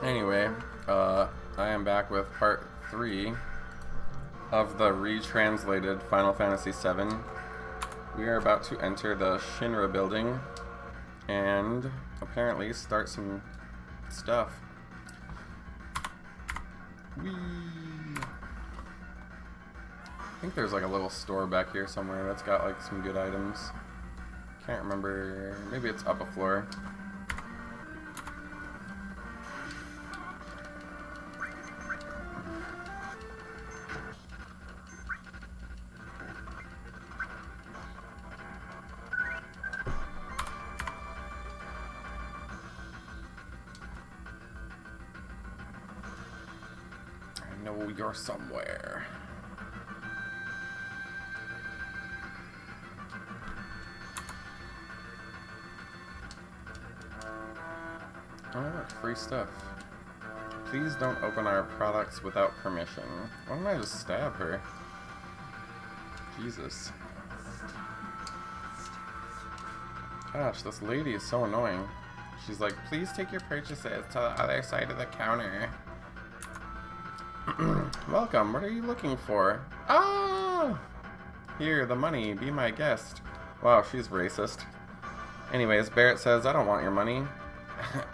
Anyway, I am back with part 3 of the retranslated Final Fantasy VII. We are about to enter the Shinra building and apparently start some stuff. Whee! I think there's like a little store back here somewhere that's got like some good items. Can't remember. Maybe it's up a floor. I know you're somewhere. Oh, look, free stuff. Please don't open our products without permission. Why don't I just stab her? Jesus. Gosh, this lady is so annoying. She's like, please take your purchases to the other side of the counter. Welcome, what are you looking for? Ah! Here, the money, be my guest. Wow, she's racist. Anyways, Barrett says, I don't want your money.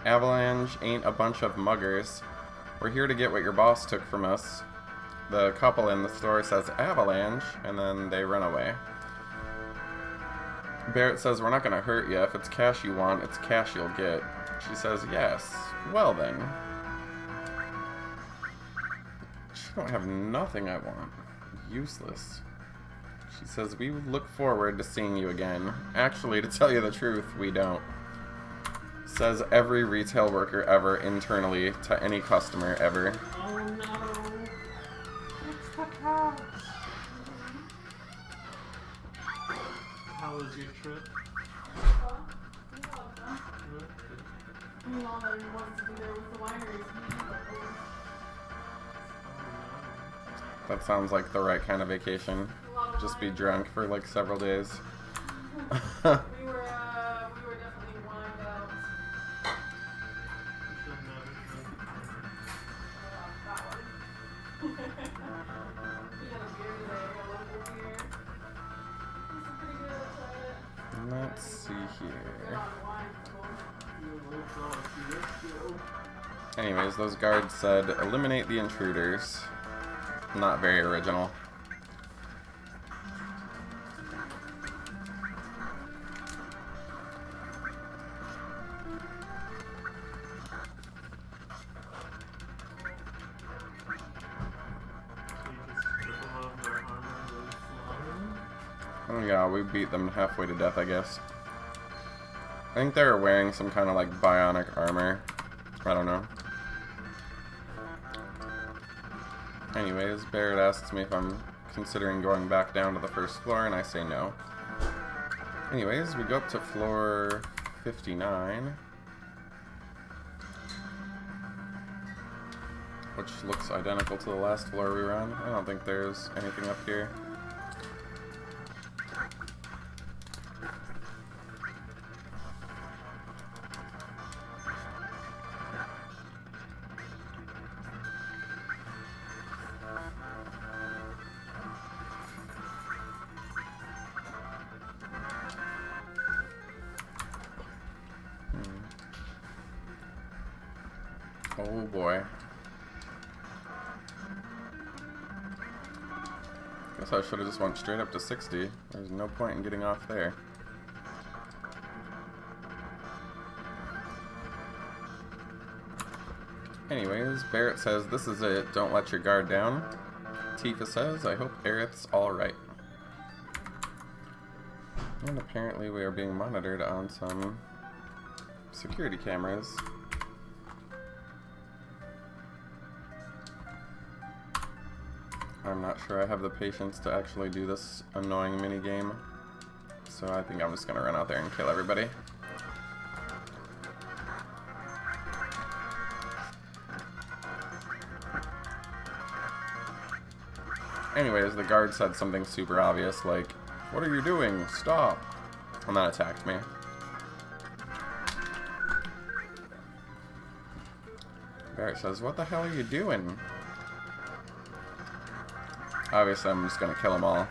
Avalanche ain't a bunch of muggers. We're here to get what your boss took from us. The couple in the store says Avalanche, and then they run away. Barrett says, we're not gonna hurt you. If it's cash you want, it's cash you'll get. She says, yes. Well then. She don't have nothing I want. Useless. She says, we look forward to seeing you again. Actually, to tell you the truth, we don't. Says every retail worker ever internally to any customer ever. Oh no. It's the couch. How was your trip? All that he wants to be there with the wineries. That sounds like the right kind of vacation. Just be drunk for like several days. We were definitely wined out. We had a beer today, a local beer. It's pretty good, I'll try it. Let's see here. Anyways, those guards said, eliminate the intruders. Not very original. Oh yeah, we beat them halfway to death, I guess. I think they were wearing some kind of like bionic armor. I don't know. Anyways, Barrett asks me if I'm considering going back down to the first floor, and I say no. Anyways, we go up to floor 59. Which looks identical to the last floor we were on. I don't think there's anything up here. Oh boy. Guess I should have just went straight up to 60. There's no point in getting off there. Anyways, Barrett says, this is it. Don't let your guard down. Tifa says, I hope Aerith's alright. And apparently we are being monitored on some security cameras. I'm not sure I have the patience to actually do this annoying minigame, so I think I'm just gonna run out there and kill everybody. Anyways, the guard said something super obvious like, what are you doing? Stop! And that attacked me. Barrett says, what the hell are you doing? Obviously, I'm just gonna kill them all.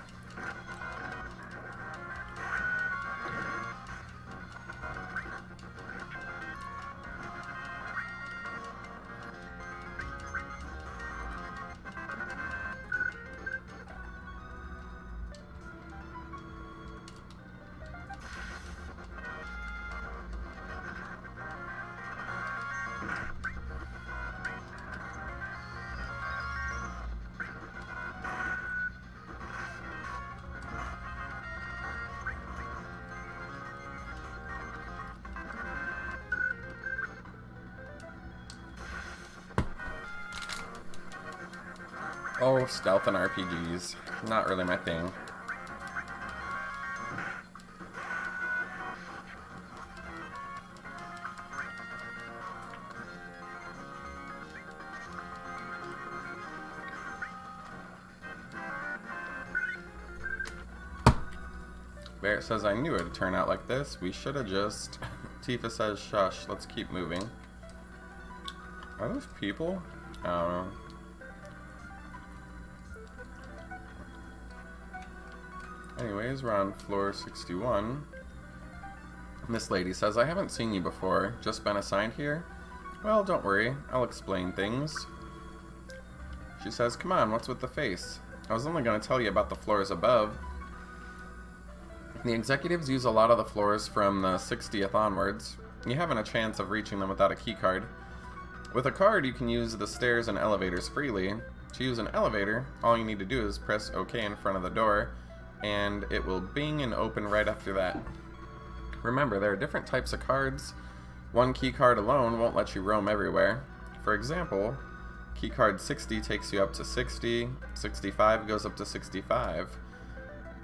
Oh, stealth and RPGs. Not really my thing. Barrett says, I knew it'd turn out like this. We should have just... Tifa says, shush, let's keep moving. Are those people? I don't know. Anyways, we're on floor 61. This lady says, I haven't seen you before. Just been assigned here? Well, don't worry. I'll explain things. She says, come on, what's with the face? I was only going to tell you about the floors above. The executives use a lot of the floors from the 60th onwards. You haven't a chance of reaching them without a key card. With a card, you can use the stairs and elevators freely. To use an elevator, all you need to do is press OK in front of the door, and it will bing and open right after that. Remember, there are different types of cards. One key card alone won't let you roam everywhere. For example, key card 60 takes you up to 60, 65 goes up to 65.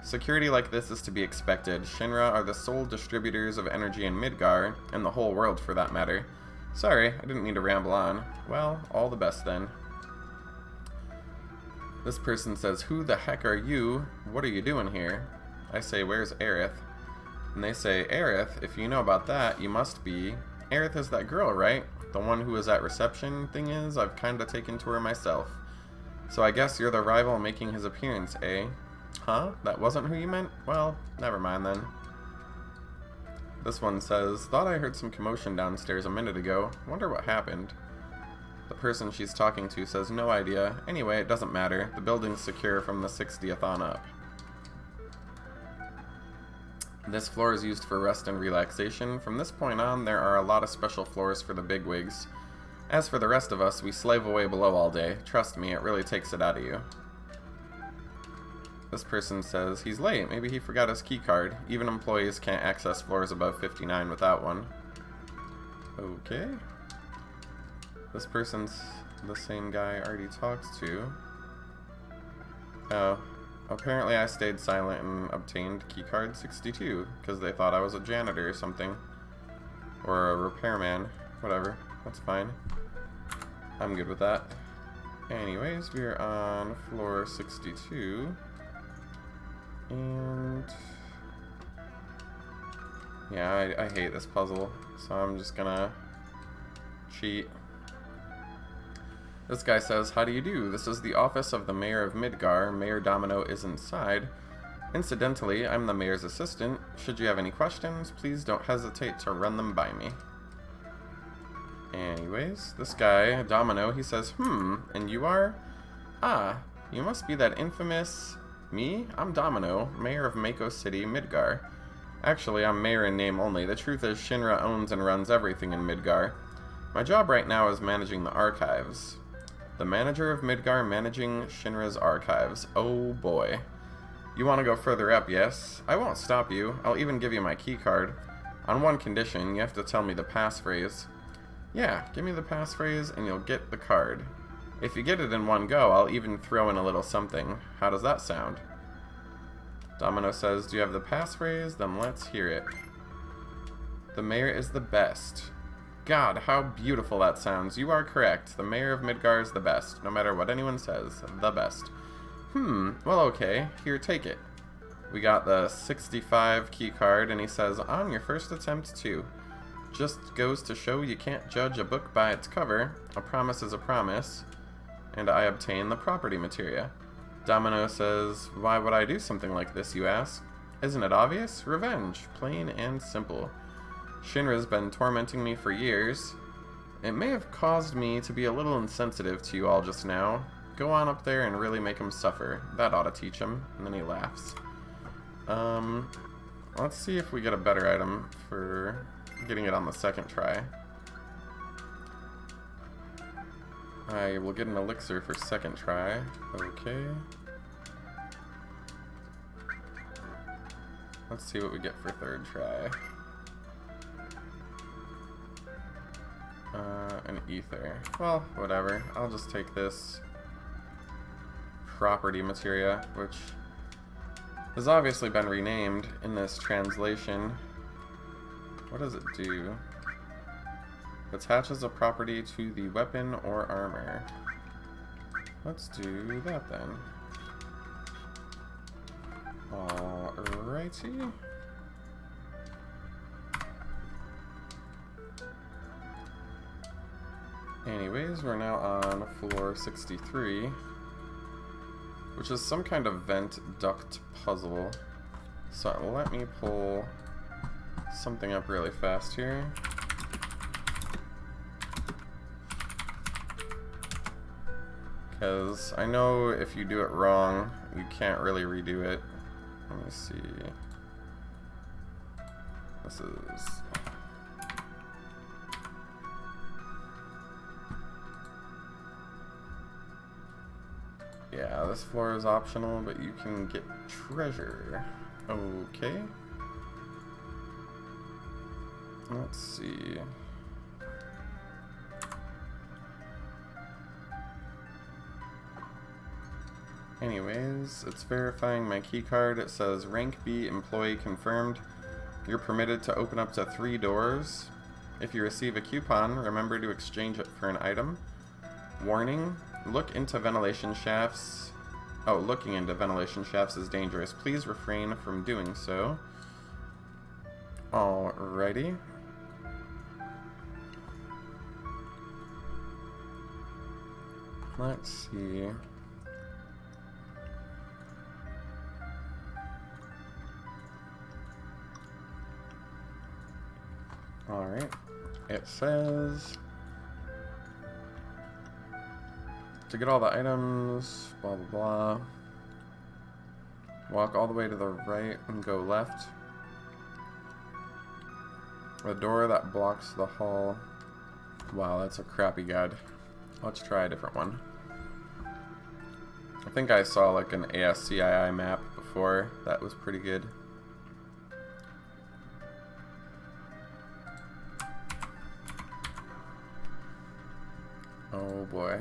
Security like this is to be expected. Shinra are the sole distributors of energy in Midgar, and the whole world for that matter. Sorry, I didn't mean to ramble on. Well, all the best then. This person says, who the heck are you? What are you doing here? I say, where's Aerith? And they say, Aerith, if you know about that, you must be... Aerith is that girl, right? The one who was at reception. Thing is, I've kinda taken to her myself. So I guess you're the rival making his appearance, eh? Huh? That wasn't who you meant? Well, never mind then. This one says, thought I heard some commotion downstairs a minute ago. Wonder what happened. The person she's talking to says, no idea. Anyway, it doesn't matter. The building's secure from the 60th on up. This floor is used for rest and relaxation. From this point on, there are a lot of special floors for the bigwigs. As for the rest of us, we slave away below all day. Trust me, it really takes it out of you. This person says, he's late. Maybe he forgot his key card. Even employees can't access floors above 59 without one. Okay. This person's the same guy I already talked to. Oh. Apparently I stayed silent and obtained keycard 62, because they thought I was a janitor or something. Or a repairman. Whatever. That's fine. I'm good with that. Anyways, we're on floor 62. And... yeah, I hate this puzzle, so I'm just gonna cheat. This guy says, how do you do? This is the office of the Mayor of Midgar. Mayor Domino is inside. Incidentally, I'm the Mayor's assistant. Should you have any questions, please don't hesitate to run them by me. Anyways, this guy, Domino, he says, and you are? Ah, you must be that infamous... Me? I'm Domino, Mayor of Mako City, Midgar. Actually, I'm Mayor in name only. The truth is, Shinra owns and runs everything in Midgar. My job right now is managing the archives. The manager of Midgar managing Shinra's archives. Oh boy. You want to go further up, yes? I won't stop you. I'll even give you my key card. On one condition, you have to tell me the passphrase. Yeah, give me the passphrase and you'll get the card. If you get it in one go, I'll even throw in a little something. How does that sound? Domino says, do you have the passphrase? Then let's hear it. The mayor is the best. God, how beautiful that sounds. You are correct. The mayor of Midgar is the best. No matter what anyone says, the best. Well okay. Here, take it. We got the 65 key card, and he says, on your first attempt too. just goes to show you can't judge a book by its cover. A promise is a promise. And I obtain the property materia. Domino says, why would I do something like this, you ask? Isn't it obvious? Revenge. Plain and simple. Shinra's been tormenting me for years. It may have caused me to be a little insensitive to you all just now. Go on up there and really make him suffer. That ought to teach him. And then he laughs. Let's see if we get a better item for getting it on the second try. I will get an elixir for second try. Okay. Let's see what we get for third try. An ether. Well, whatever. I'll just take this property materia, which has obviously been renamed in this translation. What does it do? Attaches a property to the weapon or armor. Let's do that then. Alrighty. Anyways, we're now on floor 63, which is some kind of vent duct puzzle. So let me pull something up really fast here. Because I know if you do it wrong, you can't really redo it. Let me see. This is... yeah, this floor is optional, but you can get treasure. Okay. Let's see. Anyways, it's verifying my keycard. It says rank B employee confirmed. You're permitted to open up to 3 doors. If you receive a coupon, remember to exchange it for an item. Warning, look into ventilation shafts. Oh, looking into ventilation shafts is dangerous. Please refrain from doing so. Alrighty. Let's see. Alright, it says to get all the items, blah blah blah. Walk all the way to the right and go left. The door that blocks the hall. Wow, that's a crappy guide. Let's try a different one. I think I saw like an ASCII map before. That was pretty good. Oh boy.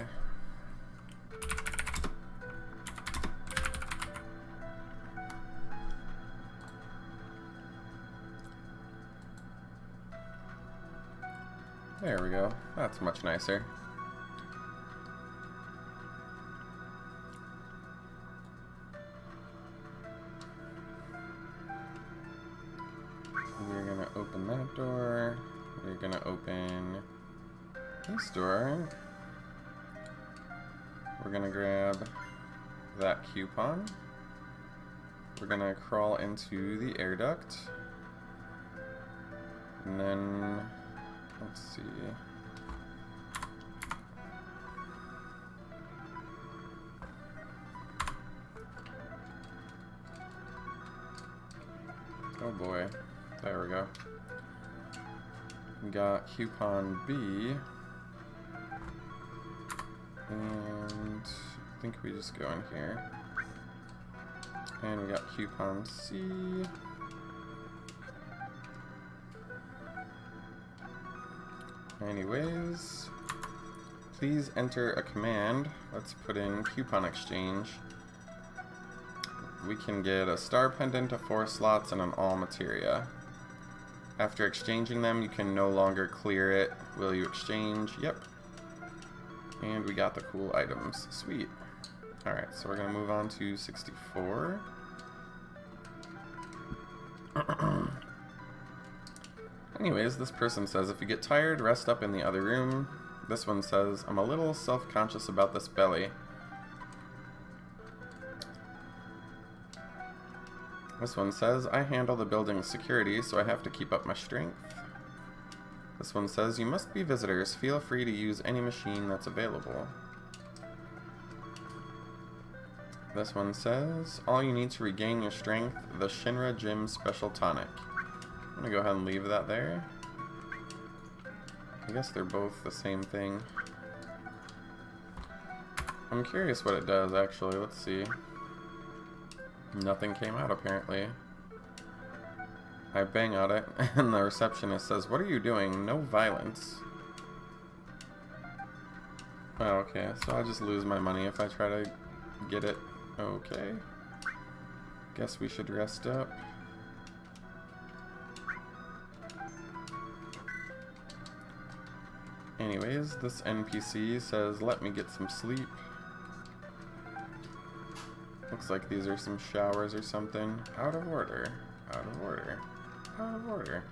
There we go. That's much nicer. We're gonna open that door. We're gonna open this door. We're gonna grab that coupon. We're gonna crawl into the air duct. And then, let's see. Oh boy. There we go. We got coupon B. And I think we just go in here. And we got coupon C. Anyways, please enter a command. Let's put in coupon exchange. We can get a star pendant, a 4 slots, and an all materia. After exchanging them, you can no longer clear it. Will you exchange? Yep. And we got the cool items. Sweet. Alright, so we're going to move on to 64. Anyways, this person says, if you get tired, rest up in the other room. This one says, I'm a little self-conscious about this belly. This one says, I handle the building's security, so I have to keep up my strength. This one says, you must be visitors. Feel free to use any machine that's available. This one says, all you need to regain your strength, the Shinra Gym Special Tonic. I'm gonna go ahead and leave that there. I guess they're both the same thing. I'm curious what it does, actually. Let's see. Nothing came out, apparently. I bang on it, and the receptionist says, what are you doing? No violence. Oh, okay, so I just lose my money if I try to get it. Okay. Guess we should rest up. Anyways, this NPC says, let me get some sleep. Looks like these are some showers or something. Out of order. Out of order. Out of order.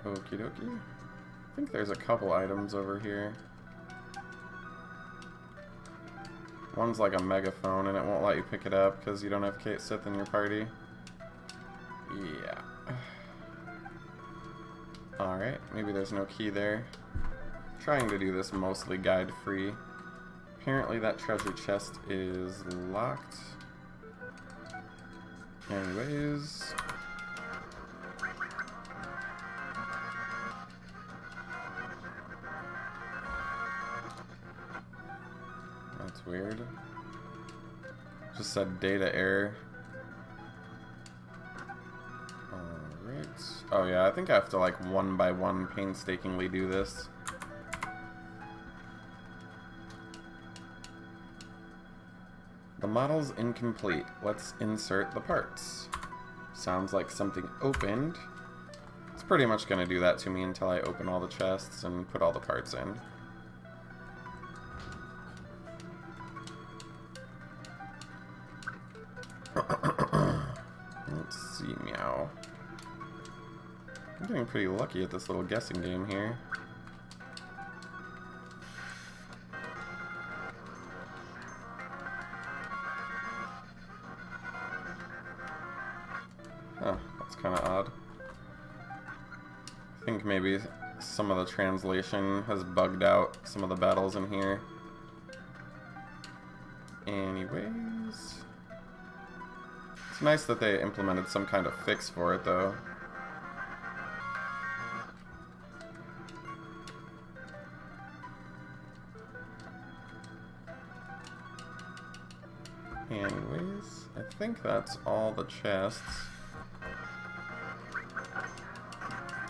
Okie dokie. I think there's a couple items over here. One's like a megaphone and it won't let you pick it up because you don't have Kate Sith in your party. Yeah. Alright, maybe there's no key there. Trying to do this mostly guide-free. Apparently that treasure chest is locked. Anyways. That's weird. Just said data error. Alright. Oh yeah, I think I have to like one by one painstakingly do this. The model's incomplete. Let's insert the parts. Sounds like something opened. It's pretty much going to do that to me until I open all the chests and put all the parts in. Let's see, meow. I'm getting pretty lucky at this little guessing game here. Huh, that's kind of odd. I think maybe some of the translation has bugged out some of the battles in here. Anyways. It's nice that they implemented some kind of fix for it, though. Anyways, I think that's all the chests.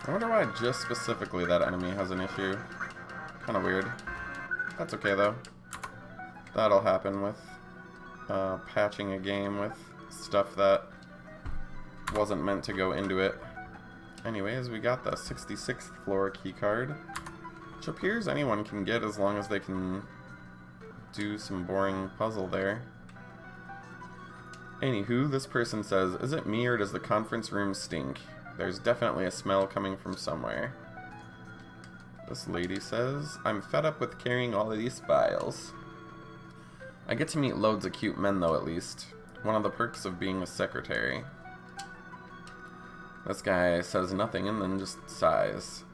I wonder why just specifically that enemy has an issue. Kind of weird. That's okay, though. That'll happen with patching a game with stuff that wasn't meant to go into it. Anyways, we got the 66th floor keycard, which appears anyone can get as long as they can do some boring puzzle there. Anywho, this person says, is it me or does the conference room stink? There's definitely a smell coming from somewhere. This lady says, I'm fed up with carrying all of these files. I get to meet loads of cute men though, at least. One of the perks of being a secretary. This guy says nothing and then just sighs.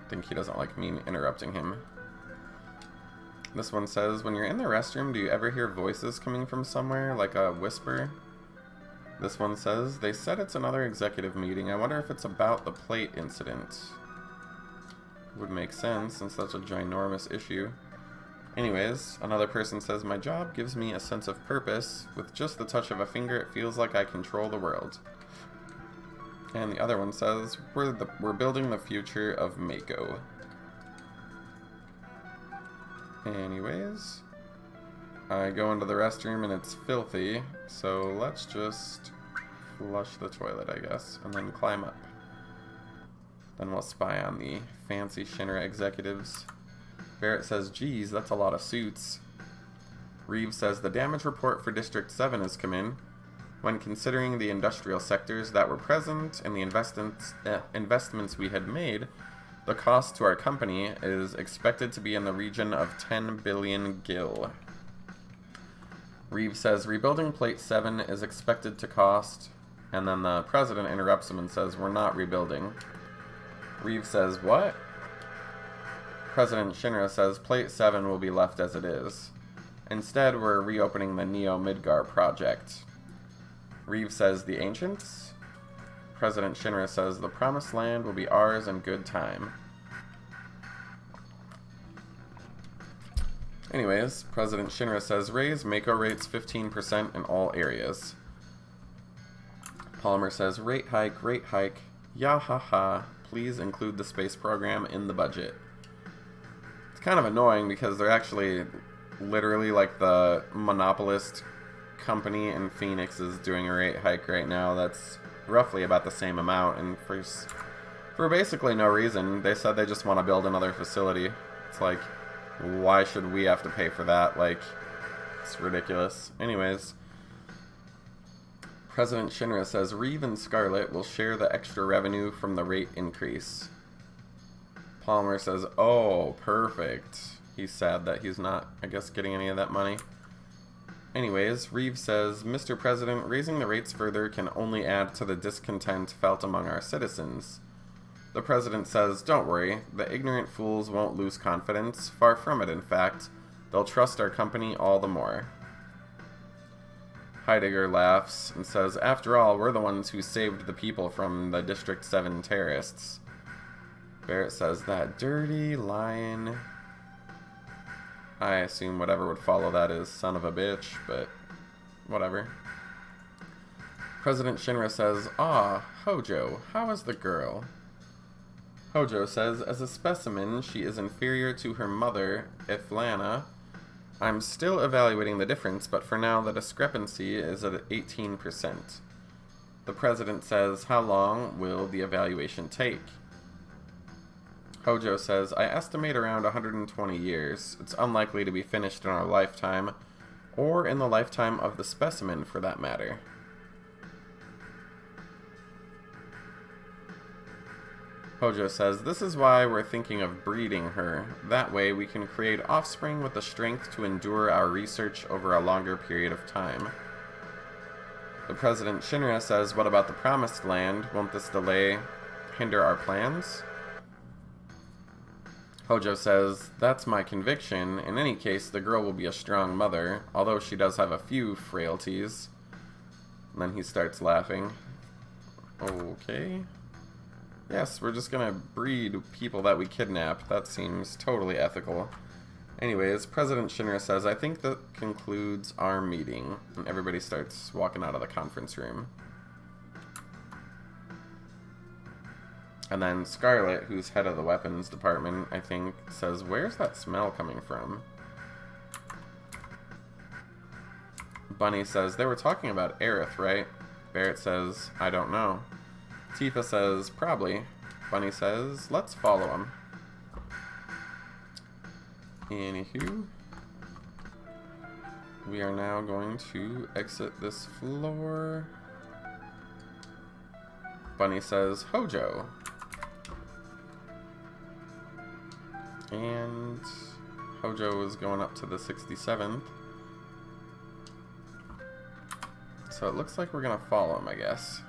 I think he doesn't like me interrupting him. This one says, when you're in the restroom, do you ever hear voices coming from somewhere, like a whisper? This one says, they said it's another executive meeting. I wonder if it's about the plate incident. Would make sense, since that's a ginormous issue. Anyways, another person says, my job gives me a sense of purpose. With just the touch of a finger, it feels like I control the world. And the other one says, we're building the future of Mako. Anyways, I go into the restroom and it's filthy, so let's just flush the toilet, I guess, and then climb up. Then we'll spy on the fancy Shinra executives. Barrett says, geez, that's a lot of suits. Reeves says, the damage report for District 7 has come in. When considering the industrial sectors that were present and the investments we had made, the cost to our company is expected to be in the region of 10 billion gil. Reeves says, rebuilding Plate 7 is expected to cost, and then the president interrupts him and says, we're not rebuilding. Reeves says, what? President Shinra says, Plate 7 will be left as it is. Instead, we're reopening the Neo-Midgar project. Reeves says, the Ancients? President Shinra says, the Promised Land will be ours in good time. Anyways, President Shinra says, raise Mako rates 15% in all areas. Palmer says, rate hike, ya ha ha, please include the space program in the budget. It's kind of annoying because they're actually literally like the monopolist company in Phoenix is doing a rate hike right now that's roughly about the same amount, and for basically no reason. They said they just want to build another facility. It's like, why should we have to pay for that? Like, it's ridiculous. Anyways, President Shinra says Reeve and Scarlet will share the extra revenue from the rate increase. Palmer says, oh, perfect. He's sad that he's not, I guess, getting any of that money. Anyways, Reeves says, Mr. President, raising the rates further can only add to the discontent felt among our citizens. The President says, don't worry, the ignorant fools won't lose confidence. Far from it, in fact. They'll trust our company all the more. Heidegger laughs and says, after all, we're the ones who saved the people from the District 7 terrorists. Barrett says, that dirty lion. I assume whatever would follow that is son of a bitch, but whatever. President Shinra says, ah, Hojo, how is the girl? Hojo says, as a specimen, she is inferior to her mother, Ithlana. I'm still evaluating the difference, but for now the discrepancy is at 18%. The president says, how long will the evaluation take? Hojo says, I estimate around 120 years. It's unlikely to be finished in our lifetime, or in the lifetime of the specimen, for that matter. Hojo says, this is why we're thinking of breeding her. That way we can create offspring with the strength to endure our research over a longer period of time. The President Shinra says, what about the Promised Land? Won't this delay hinder our plans? Hojo says, that's my conviction. In any case, the girl will be a strong mother, although she does have a few frailties. And then he starts laughing. Okay. Yes, we're just gonna breed people that we kidnap. That seems totally ethical. Anyways, President Shinra says, I think that concludes our meeting. And everybody starts walking out of the conference room. And then Scarlet, who's head of the weapons department, I think, says, where's that smell coming from? Bunny says, they were talking about Aerith, right? Barrett says, I don't know. Tifa says, probably. Bunny says, let's follow him. Anywho, we are now going to exit this floor. Bunny says, Hojo. And Hojo is going up to the 67th. So it looks like we're going to follow him, I guess.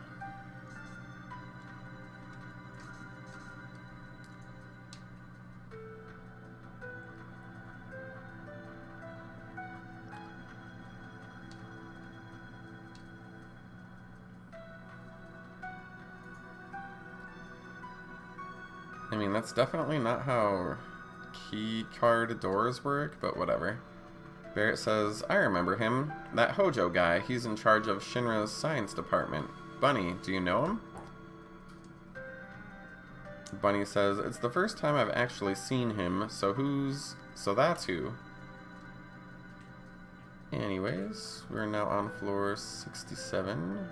I mean, that's definitely not how key card doors work, but whatever. Barrett says, I remember him. That Hojo guy, he's in charge of Shinra's science department. Bunny, do you know him? Bunny says, it's the first time I've actually seen him, so that's who. Anyways, we're now on floor 67.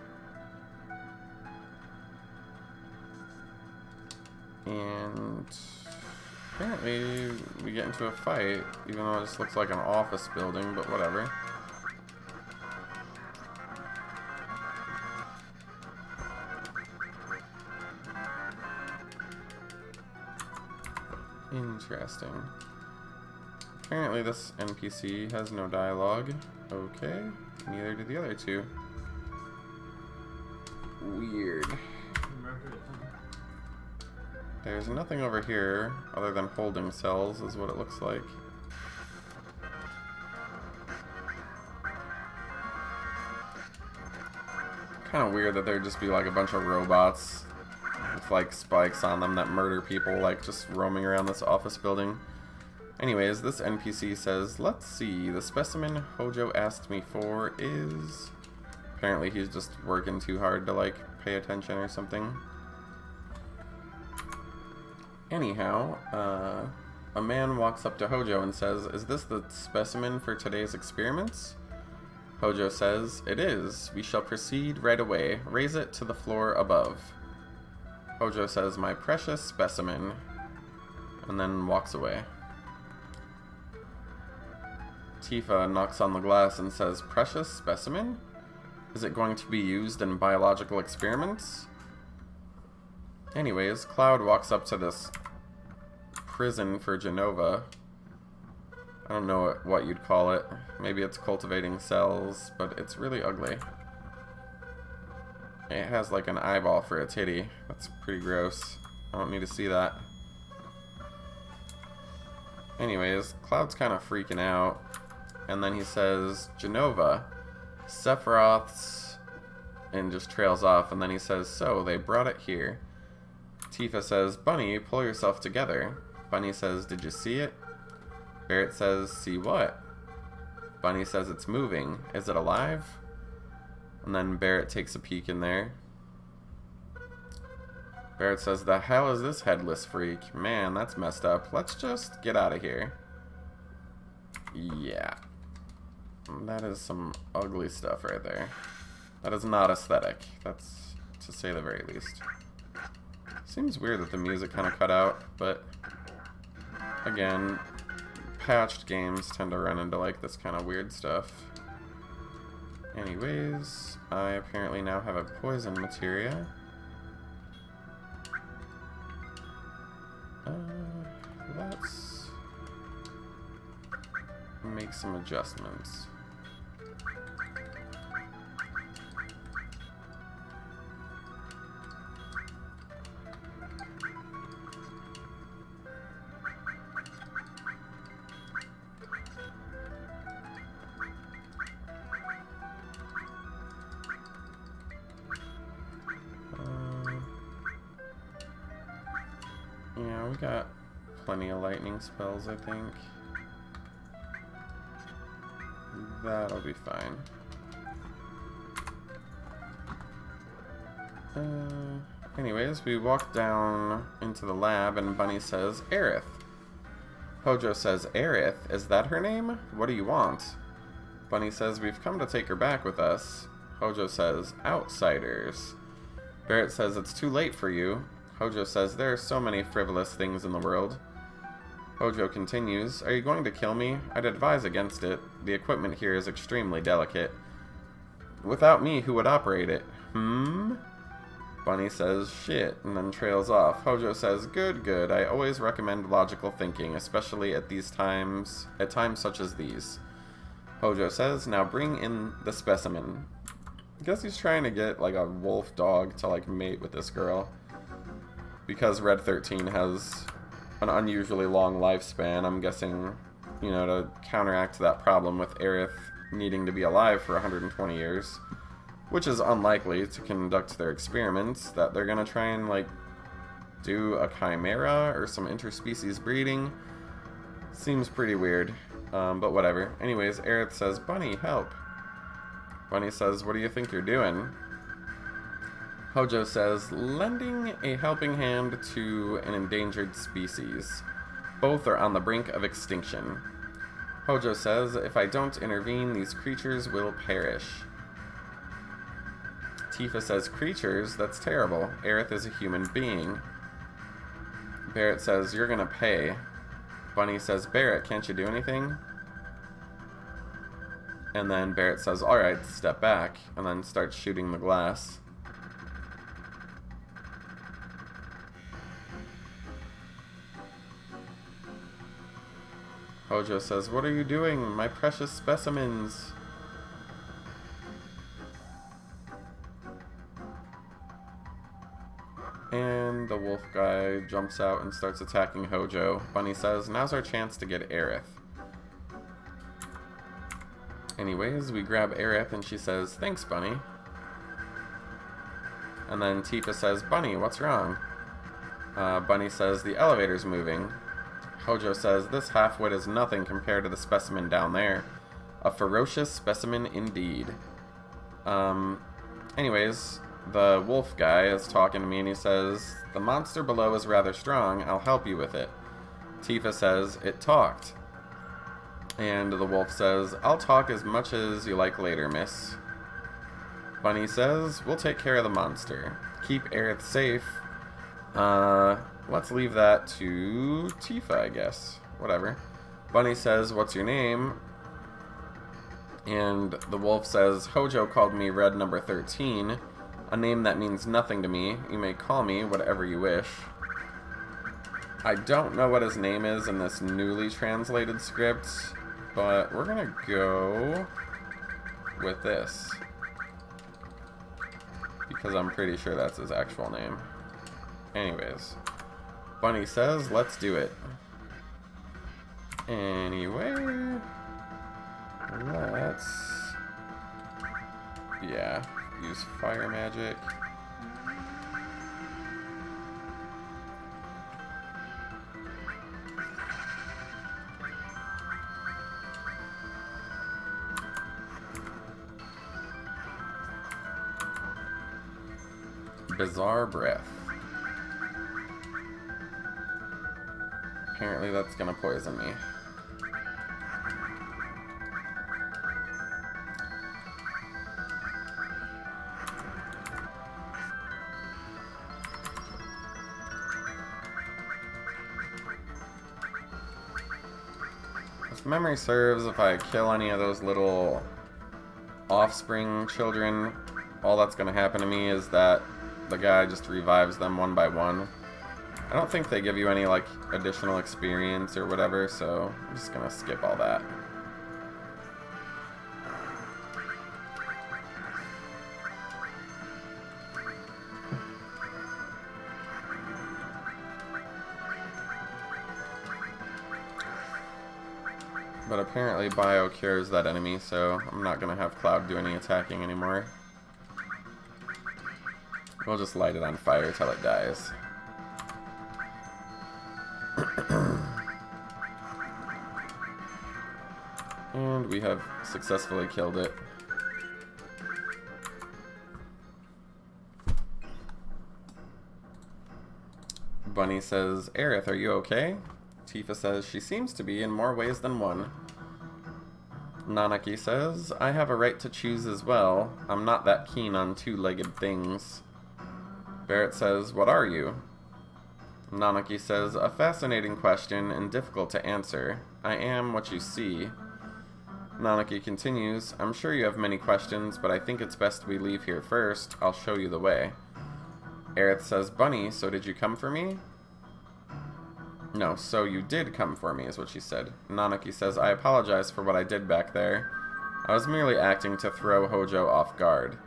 And apparently we get into a fight, even though it just looks like an office building, but whatever. Interesting. Apparently this NPC has no dialogue. Okay. Neither do the other two. Weird. There's nothing over here other than holding cells is what it looks like. Kind of weird that there'd just be like a bunch of robots with like spikes on them that murder people, like just roaming around this office building. Anyways, this NPC says, let's see, the specimen Hojo asked me for is... Apparently he's just working too hard to like pay attention or something. Anyhow, a man walks up to Hojo and says, is this the specimen for today's experiments? Hojo says, it is. We shall proceed right away. Raise it to the floor above. Hojo says, my precious specimen, and then walks away. Tifa knocks on the glass and says, precious specimen? Is it going to be used in biological experiments? Anyways, Cloud walks up to this prison for Genova. I don't know what you'd call it. Maybe it's cultivating cells, but it's really ugly. It has like an eyeball for a titty. That's pretty gross. I don't need to see that. Anyways, Cloud's kind of freaking out. And then he says, Genova, Sephiroth's, and just trails off. And then he says, so, they brought it here. Tifa says, Bunny, pull yourself together. Bunny says, did you see it? Barrett says, see what? Bunny says, it's moving. Is it alive? And then Barrett takes a peek in there. Barrett says, the hell is this headless freak? Man, that's messed up. Let's just get out of here. Yeah. That is some ugly stuff right there. That is not aesthetic. That's to say the very least. Seems weird that the music kind of cut out, but again, patched games tend to run into like this kind of weird stuff. Anyways, I apparently now have a poison materia. Let's make some adjustments. Yeah, we got plenty of lightning spells, I think. That'll be fine. Anyways, we walk down into the lab and Bunny says, Aerith. Hojo says, Aerith? Is that her name? What do you want? Bunny says, we've come to take her back with us. Hojo says, outsiders. Barrett says, it's too late for you. Hojo says, there are so many frivolous things in the world. Hojo continues, are you going to kill me? I'd advise against it. The equipment here is extremely delicate. Without me, who would operate it? Bunny says, shit, and then trails off. Hojo says, good, good. I always recommend logical thinking, especially at times such as these. Hojo says, now bring in the specimen. I guess he's trying to get like a wolf dog to like mate with this girl. Because Red 13 has an unusually long lifespan, I'm guessing, you know, to counteract that problem with Aerith needing to be alive for 120 years, which is unlikely to conduct their experiments, that they're gonna try and, like, do a chimera or some interspecies breeding. Seems pretty weird, but whatever. Anyways, Aerith says, Bunny, help. Bunny says, what do you think you're doing? Hojo says, lending a helping hand to an endangered species. Both are on the brink of extinction. Hojo says, if I don't intervene, these creatures will perish. Tifa says, creatures? That's terrible. Aerith is a human being. Barrett says, you're gonna pay. Bunny says, Barrett, can't you do anything? And then Barrett says, alright, step back, and then starts shooting the glass. Hojo says, "What are you doing, my precious specimens?" And the wolf guy jumps out and starts attacking Hojo. Bunny says, "Now's our chance to get Aerith." Anyways, we grab Aerith and she says, "Thanks, Bunny." And then Tifa says, "Bunny, what's wrong?" Bunny says, "The elevator's moving." Hojo says, "This half-wit is nothing compared to the specimen down there. A ferocious specimen indeed." Anyways, the wolf guy is talking to me and he says, "The monster below is rather strong. I'll help you with it." Tifa says, "It talked." And the wolf says, "I'll talk as much as you like later, miss." Bunny says, "We'll take care of the monster. Keep Aerith safe." Let's leave that to Tifa, I guess. Whatever. Bunny says, "What's your name?" And the wolf says, "Hojo called me Red Number 13, a name that means nothing to me. You may call me whatever you wish." I don't know what his name is in this newly translated script, but we're gonna go with this, because I'm pretty sure that's his actual name. Anyways, Bunny says, "Let's do it." Anyway, let's, yeah, use fire magic. Bizarre breath. Apparently that's gonna poison me. If memory serves, if I kill any of those little offspring children, all that's gonna happen to me is that the guy just revives them one by one. I don't think they give you any, like, additional experience or whatever, so I'm just gonna skip all that. But apparently Bio cures that enemy, so I'm not gonna have Cloud do any attacking anymore. We'll just light it on fire till it dies. And we have successfully killed it. Bunny says, "Aerith, are you okay?" Tifa says, "She seems to be in more ways than one." Nanaki says, "I have a right to choose as well. I'm not that keen on two-legged things." Barrett says, "What are you?" Nanaki says, "A fascinating question and difficult to answer. I am what you see." Nanaki continues, "I'm sure you have many questions, but I think it's best we leave here first. I'll show you the way." Aerith says, "Bunny, so did you come for me?" No, "So you did come for me," is what she said. Nanaki says, "I apologize for what I did back there. I was merely acting to throw Hojo off guard."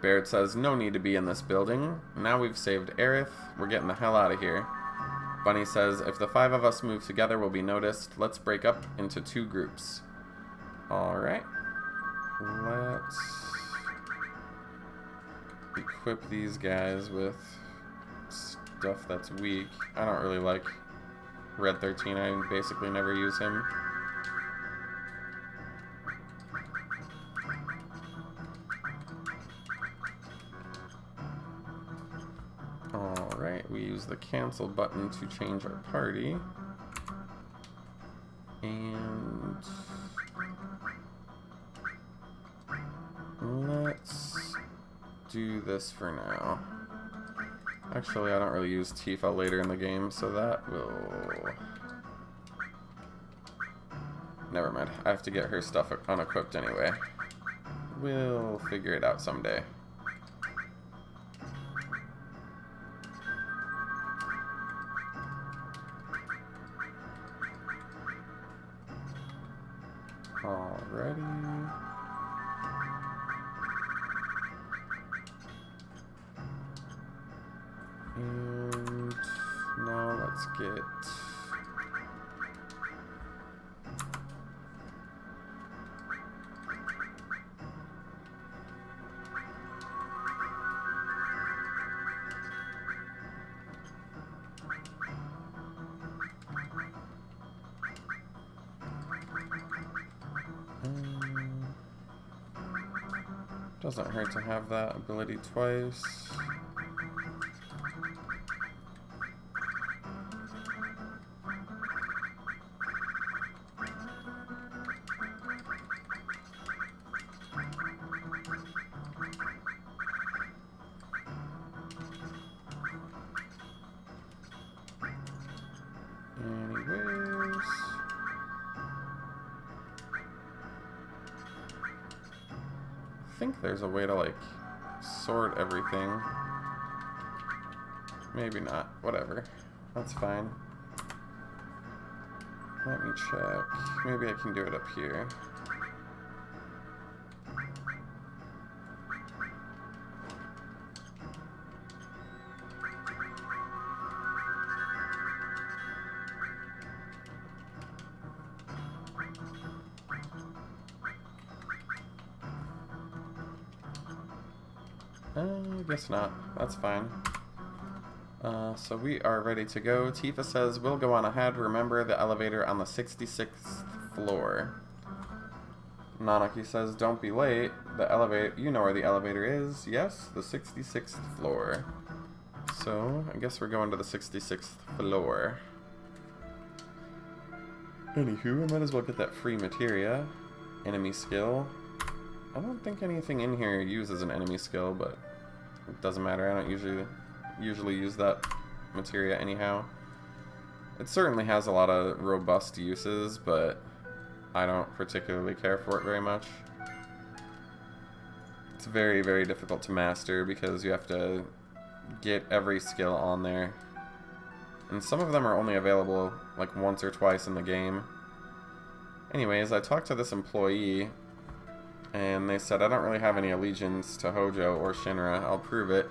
Barrett says, "No need to be in this building. Now we've saved Aerith, we're getting the hell out of here." Bunny says, "If the 5 of us move together, we'll be noticed. Let's break up into 2 groups." Alright. Let's equip these guys with stuff that's weak. I don't really like Red 13. I basically never use him. Alright, we use the cancel button to change our party. And let's do this for now. Actually, I don't really use Tifa later in the game, so that will... Never mind. I have to get her stuff unequipped anyway. We'll figure it out someday. Alrighty. And now let's get... Doesn't hurt to have that ability twice. Anyways. I think there's a way to like sort everything. Maybe not. Whatever. That's fine. Let me check. Maybe I can do it up here. I guess not. That's fine. So we are ready to go. Tifa says, we'll go on ahead. Remember the elevator on the 66th floor. Nanaki says, don't be late. The elevator, you know where the elevator is. Yes, the 66th floor. So, I guess we're going to the 66th floor. Anywho, I might as well get that free materia. Enemy skill. I don't think anything in here uses an enemy skill, but it doesn't matter. I don't usually use that materia anyhow. It certainly has a lot of robust uses, but I don't particularly care for it very much. It's very, very difficult to master because you have to get every skill on there. And some of them are only available like once or twice in the game. Anyways, I talked to this employee and they said, I don't really have any allegiance to Hojo or Shinra. I'll prove it.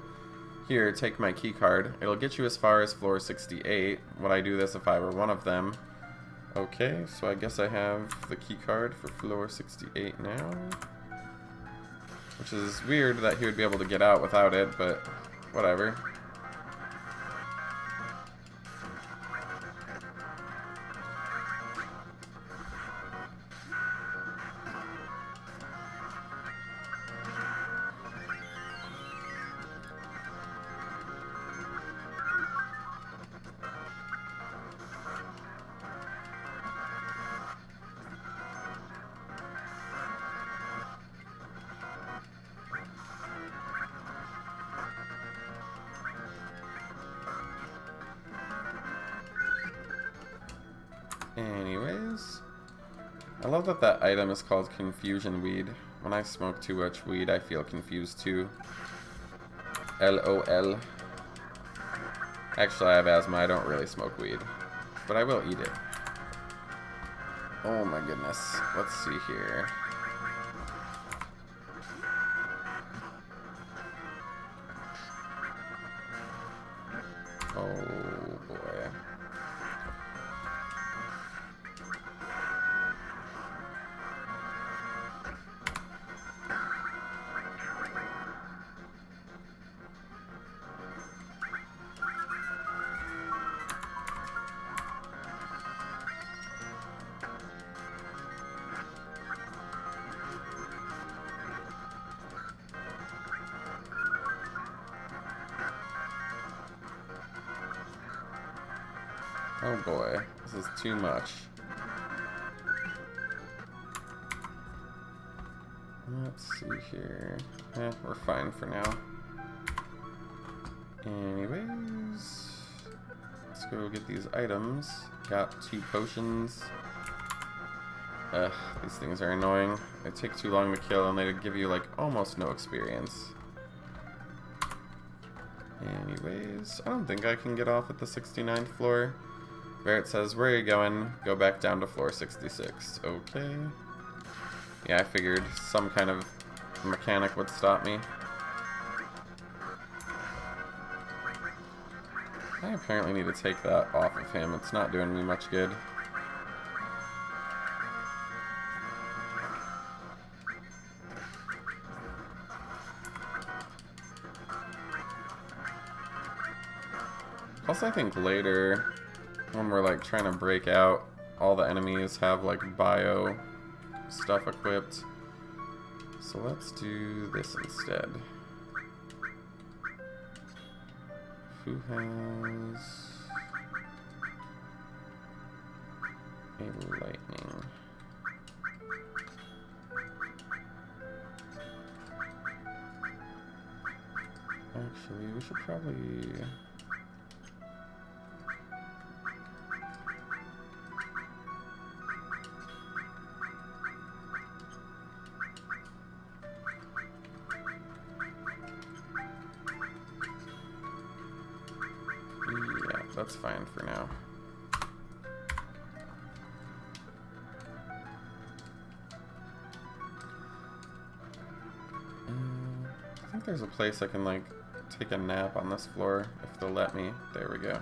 Here, take my key card. It'll get you as far as floor 68. Would I do this if I were one of them? Okay, so I guess I have the key card for floor 68 now. Which is weird that he would be able to get out without it, but whatever. Anyways, I love that that item is called Confusion Weed. When I smoke too much weed, I feel confused too. LOL. Actually, I have asthma. I don't really smoke weed, but I will eat it. Oh my goodness. Let's see here. Oh boy. Oh boy, this is too much. Let's see here. We're fine for now. Anyways, let's go get these items. Got 2 potions. Ugh, these things are annoying. They take too long to kill and they give you like almost no experience. Anyways, I don't think I can get off at the 69th floor. Barrett says, where are you going? Go back down to floor 66. Okay. Yeah, I figured some kind of mechanic would stop me. I apparently need to take that off of him. It's not doing me much good. Plus, I think later, when we're like trying to break out, all the enemies have like bio stuff equipped. So let's do this instead. Who has a lightning? Actually, we should probably... Yeah, that's fine for now. I think there's a place I can, like, take a nap on this floor, if they'll let me. There we go.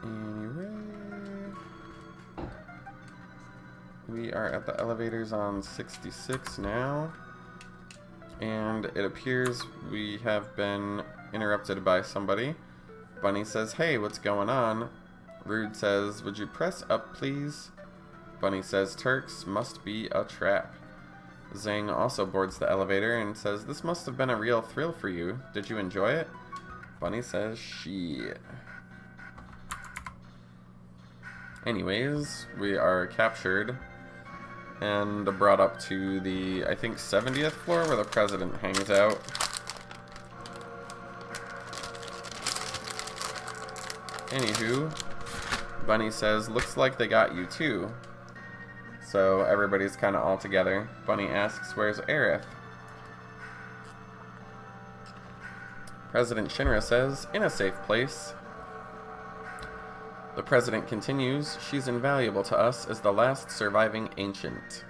Anyway, we are at the elevators on 66 now. And it appears we have been interrupted by somebody. Bunny says, "Hey, what's going on?" Rude says, "Would you press up, please?" Bunny says, "Turks, must be a trap." Zhang also boards the elevator and says, "This must have been a real thrill for you. Did you enjoy it?" Bunny says, "Shit." Anyways, we are captured and brought up to the, I think, 70th floor where the president hangs out. Anywho, Bunny says, "Looks like they got you too." So everybody's kind of all together. Bunny asks, "Where's Aerith?" President Shinra says, "In a safe place." The president continues, "She's invaluable to us as the last surviving ancient."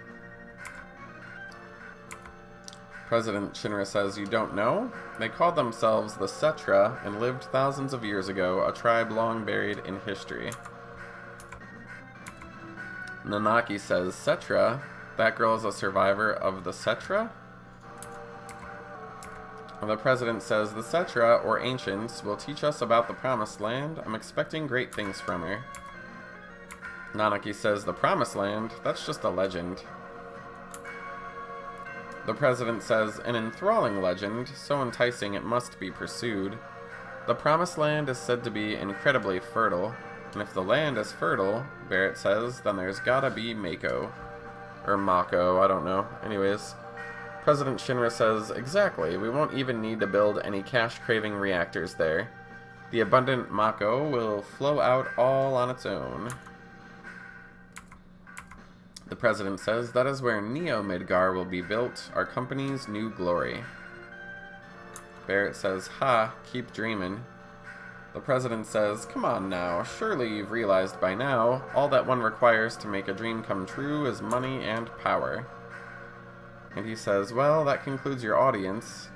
President Shinra says, "You don't know? They called themselves the Cetra and lived thousands of years ago, a tribe long buried in history." Nanaki says, "Cetra? That girl is a survivor of the Cetra?" The president says, "The Cetra, or ancients, will teach us about the Promised Land. I'm expecting great things from her." Nanaki says, "The Promised Land? That's just a legend." The president says, "An enthralling legend, so enticing it must be pursued. The Promised Land is said to be incredibly fertile, and if the land is fertile," Barrett says, "then there's gotta be Mako." Or Mako, I don't know. Anyways, President Shinra says, "Exactly, we won't even need to build any cash-craving reactors there. The abundant Mako will flow out all on its own." The president says, "That is where Neo Midgar will be built, our company's new glory." Barrett says, "Ha, keep dreamin'." The president says, "Come on now, surely you've realized by now, all that one requires to make a dream come true is money and power." And he says, "Well, that concludes your audience."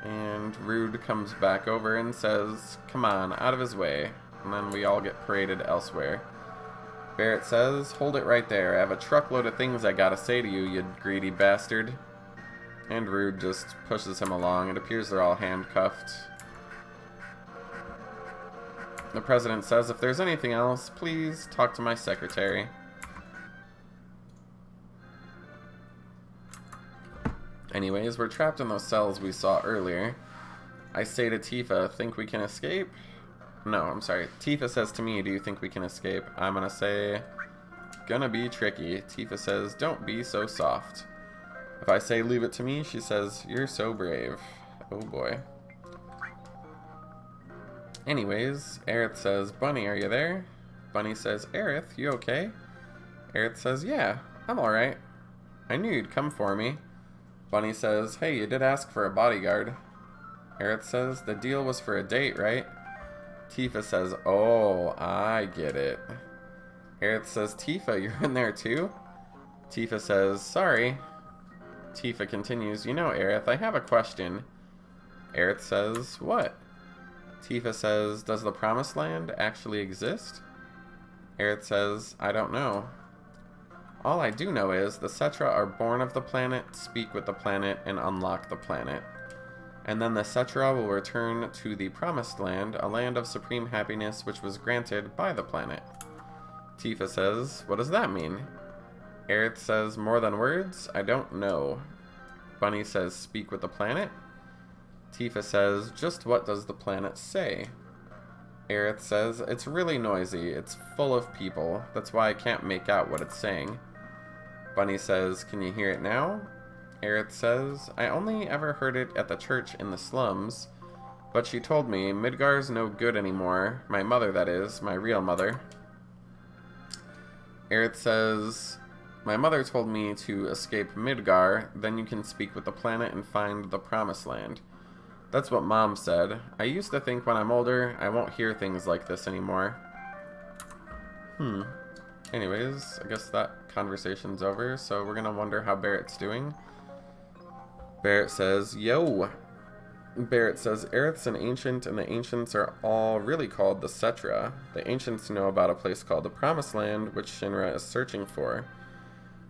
And Rude comes back over and says, "Come on, out of his way." And then we all get paraded elsewhere. Barrett says, "Hold it right there. I have a truckload of things I gotta say to you, you greedy bastard." And Rude just pushes him along. It appears they're all handcuffed. The president says, "If there's anything else, please talk to my secretary." Anyways, we're trapped in those cells we saw earlier. I say to Tifa, "Think we can escape?" No, I'm sorry. Tifa says to me, "Do you think we can escape?" I'm gonna say, "Gonna be tricky." Tifa says, "Don't be so soft." If I say, "Leave it to me," she says, "You're so brave." Oh boy. Anyways, Aerith says, "Bunny, are you there?" Bunny says, "Aerith, you okay?" Aerith says, "Yeah, I'm alright. I knew you'd come for me." Bunny says, hey, you did ask for a bodyguard. Aerith says, the deal was for a date, right? Tifa says, oh, I get it. Aerith says, Tifa, you're in there too? Tifa says, sorry. Tifa continues, you know, Aerith, I have a question. Aerith says, what? Tifa says, does the Promised Land actually exist? Aerith says, I don't know. All I do know is the Cetra are born of the planet, speak with the planet, and unlock the planet. And then the Cetra will return to the Promised Land, a land of supreme happiness which was granted by the planet. Tifa says, what does that mean? Aerith says, more than words? I don't know. Bunny says, speak with the planet? Tifa says, just what does the planet say? Aerith says, it's really noisy. It's full of people. That's why I can't make out what it's saying. Bunny says, can you hear it now? Aerith says, I only ever heard it at the church in the slums, but she told me Midgar's no good anymore. My mother, that is. My real mother. Aerith says, my mother told me to escape Midgar, then you can speak with the planet and find the Promised Land. That's what Mom said. I used to think when I'm older, I won't hear things like this anymore. Anyways, I guess that conversation's over, so we're gonna wonder how Barrett's doing. Barrett says, yo! Barrett says, Aerith's an ancient, and the ancients are all really called the Cetra. The ancients know about a place called the Promised Land, which Shinra is searching for.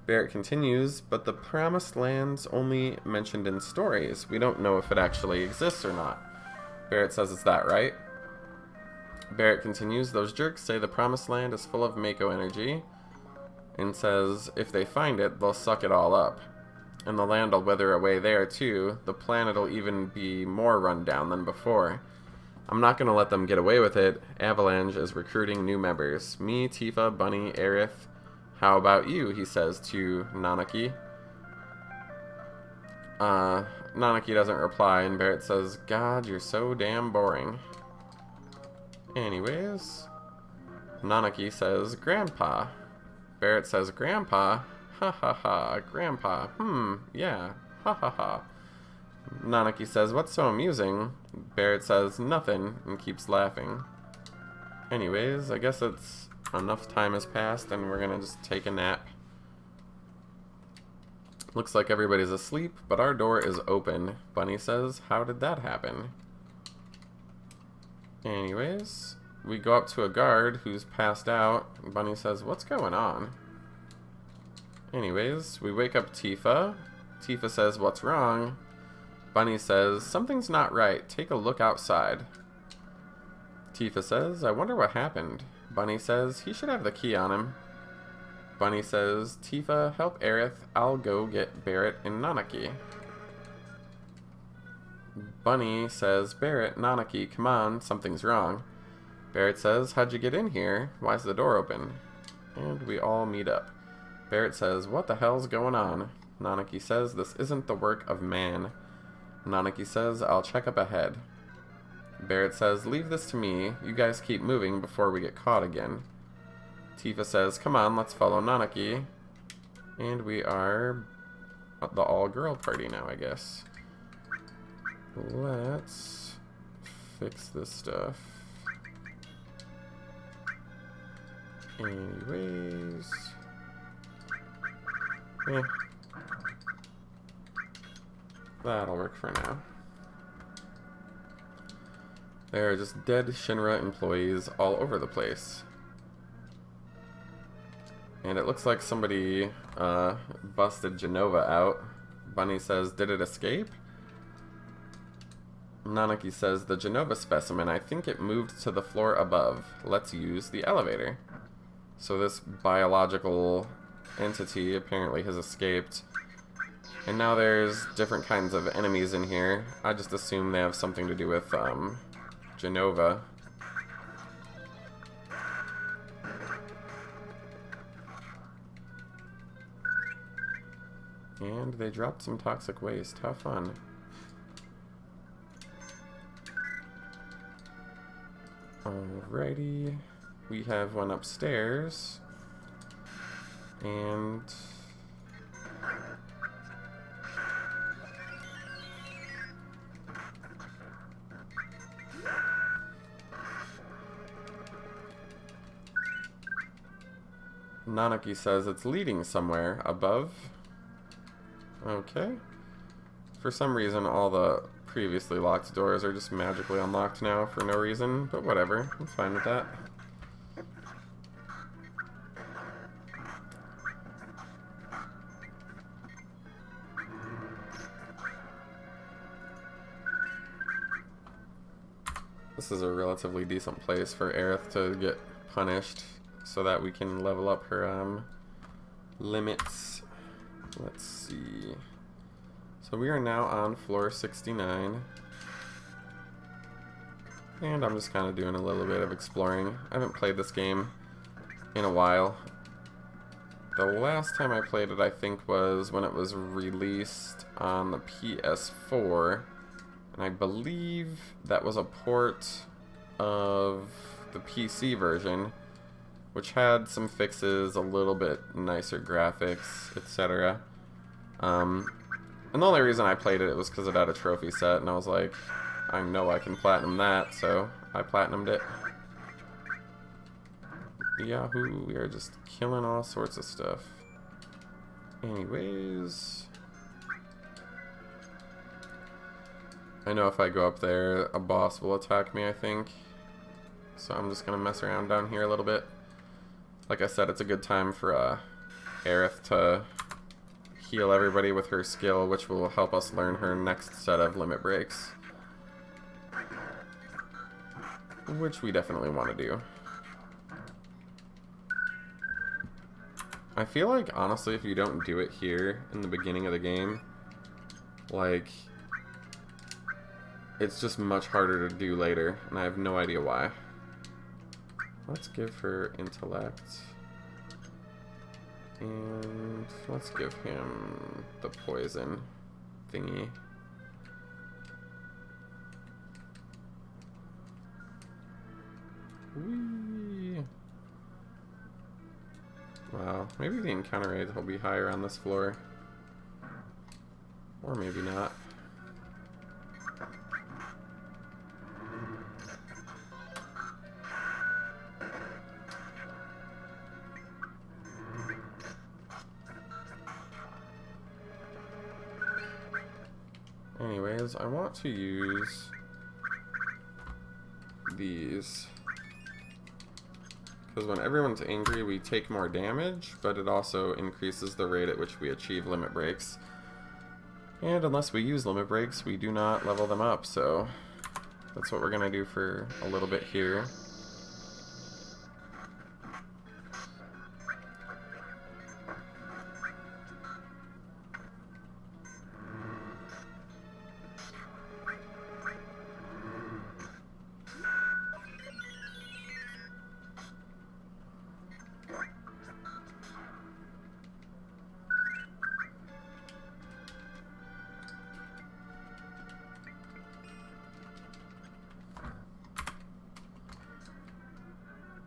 Barrett continues, but the Promised Land's only mentioned in stories. We don't know if it actually exists or not. Barrett says, is that right? Barrett continues, those jerks say the Promised Land is full of Mako energy, and says if they find it, they'll suck it all up. And the land will wither away there too. The planet will even be more run down than before. I'm not going to let them get away with it. Avalanche is recruiting new members. Me, Tifa, Bunny, Aerith. How about you? He says to Nanaki. Nanaki doesn't reply, and Barrett says, God, you're so damn boring. Anyways, Nanaki says, Grandpa. Barrett says, Grandpa? Ha ha ha, Grandpa. Yeah, ha ha ha. Nanaki says, what's so amusing? Barrett says, nothing, and keeps laughing. Anyways, I guess it's enough time has passed, and we're gonna just take a nap. Looks like everybody's asleep, but our door is open. Bunny says, how did that happen? Anyways, we go up to a guard who's passed out. Bunny says, what's going on? Anyways, we wake up Tifa. Tifa says, what's wrong? Bunny says, something's not right. Take a look outside. Tifa says, I wonder what happened. Bunny says, he should have the key on him. Bunny says, Tifa, help Aerith. I'll go get Barrett and Nanaki. Bunny says, Barrett, Nanaki, come on, something's wrong. Barrett says, how'd you get in here? Why's the door open? And we all meet up. Barrett says, what the hell's going on? Nanaki says, this isn't the work of man. Nanaki says, I'll check up ahead. Barrett says, leave this to me. You guys keep moving before we get caught again. Tifa says, come on, let's follow Nanaki. And we are the all-girl party now, I guess. Let's fix this stuff. Anyways. That'll work for now. There are just dead Shinra employees all over the place. And it looks like somebody busted Genova out. Bunny says, did it escape? Nanaki says, the Genova specimen, I think it moved to the floor above. Let's use the elevator. So this biological entity apparently has escaped. And now there's different kinds of enemies in here. I just assume they have something to do with Genova. And they dropped some toxic waste. How fun. Alrighty. We have one upstairs. And Nanaki says it's leading somewhere above. Okay. For some reason, all the previously locked doors are just magically unlocked now for no reason, but whatever. I'm fine with that. This is a relatively decent place for Aerith to get punished so that we can level up her limits. Let's see. So we are now on floor 69. And I'm just kind of doing a little bit of exploring. I haven't played this game in a while. The last time I played it, I think, was when it was released on the PS4. And I believe that was a port of the PC version, which had some fixes, a little bit nicer graphics, etc. And the only reason I played it was because it had a trophy set, and I was like, I know I can platinum that, so I platinumed it. Yahoo, we are just killing all sorts of stuff. Anyways, I know if I go up there, a boss will attack me, I think. So I'm just going to mess around down here a little bit. Like I said, it's a good time for Aerith to heal everybody with her skill, which will help us learn her next set of limit breaks. Which we definitely want to do. I feel like, honestly, if you don't do it here in the beginning of the game, like, it's just much harder to do later, and I have no idea why. Let's give her intellect. And let's give him the poison thingy. Whee! Wow, maybe the encounter rate will be higher on this floor. Or maybe not. Anyways, I want to use these, because when everyone's angry we take more damage, but it also increases the rate at which we achieve limit breaks. And unless we use limit breaks, we do not level them up, so that's what we're going to do for a little bit here.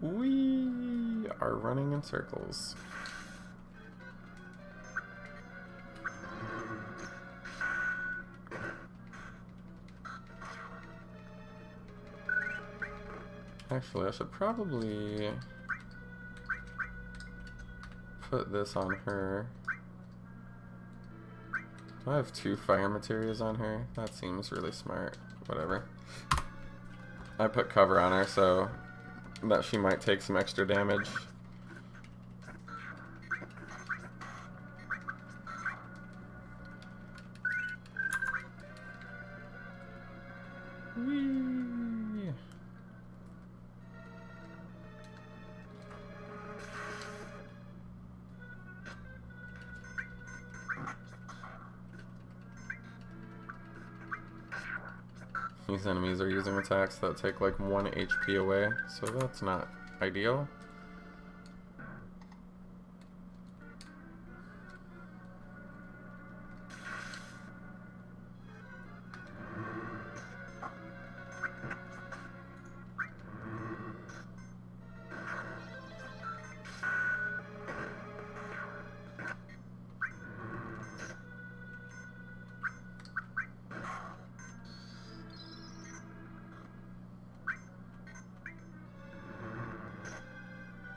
We are running in circles. Actually, I should probably put this on her. Do I have 2 fire materials on her? That seems really smart. Whatever. I put cover on her so that she might take some extra damage. Whee! These enemies are using attacks that take like 1 HP away, so that's not ideal.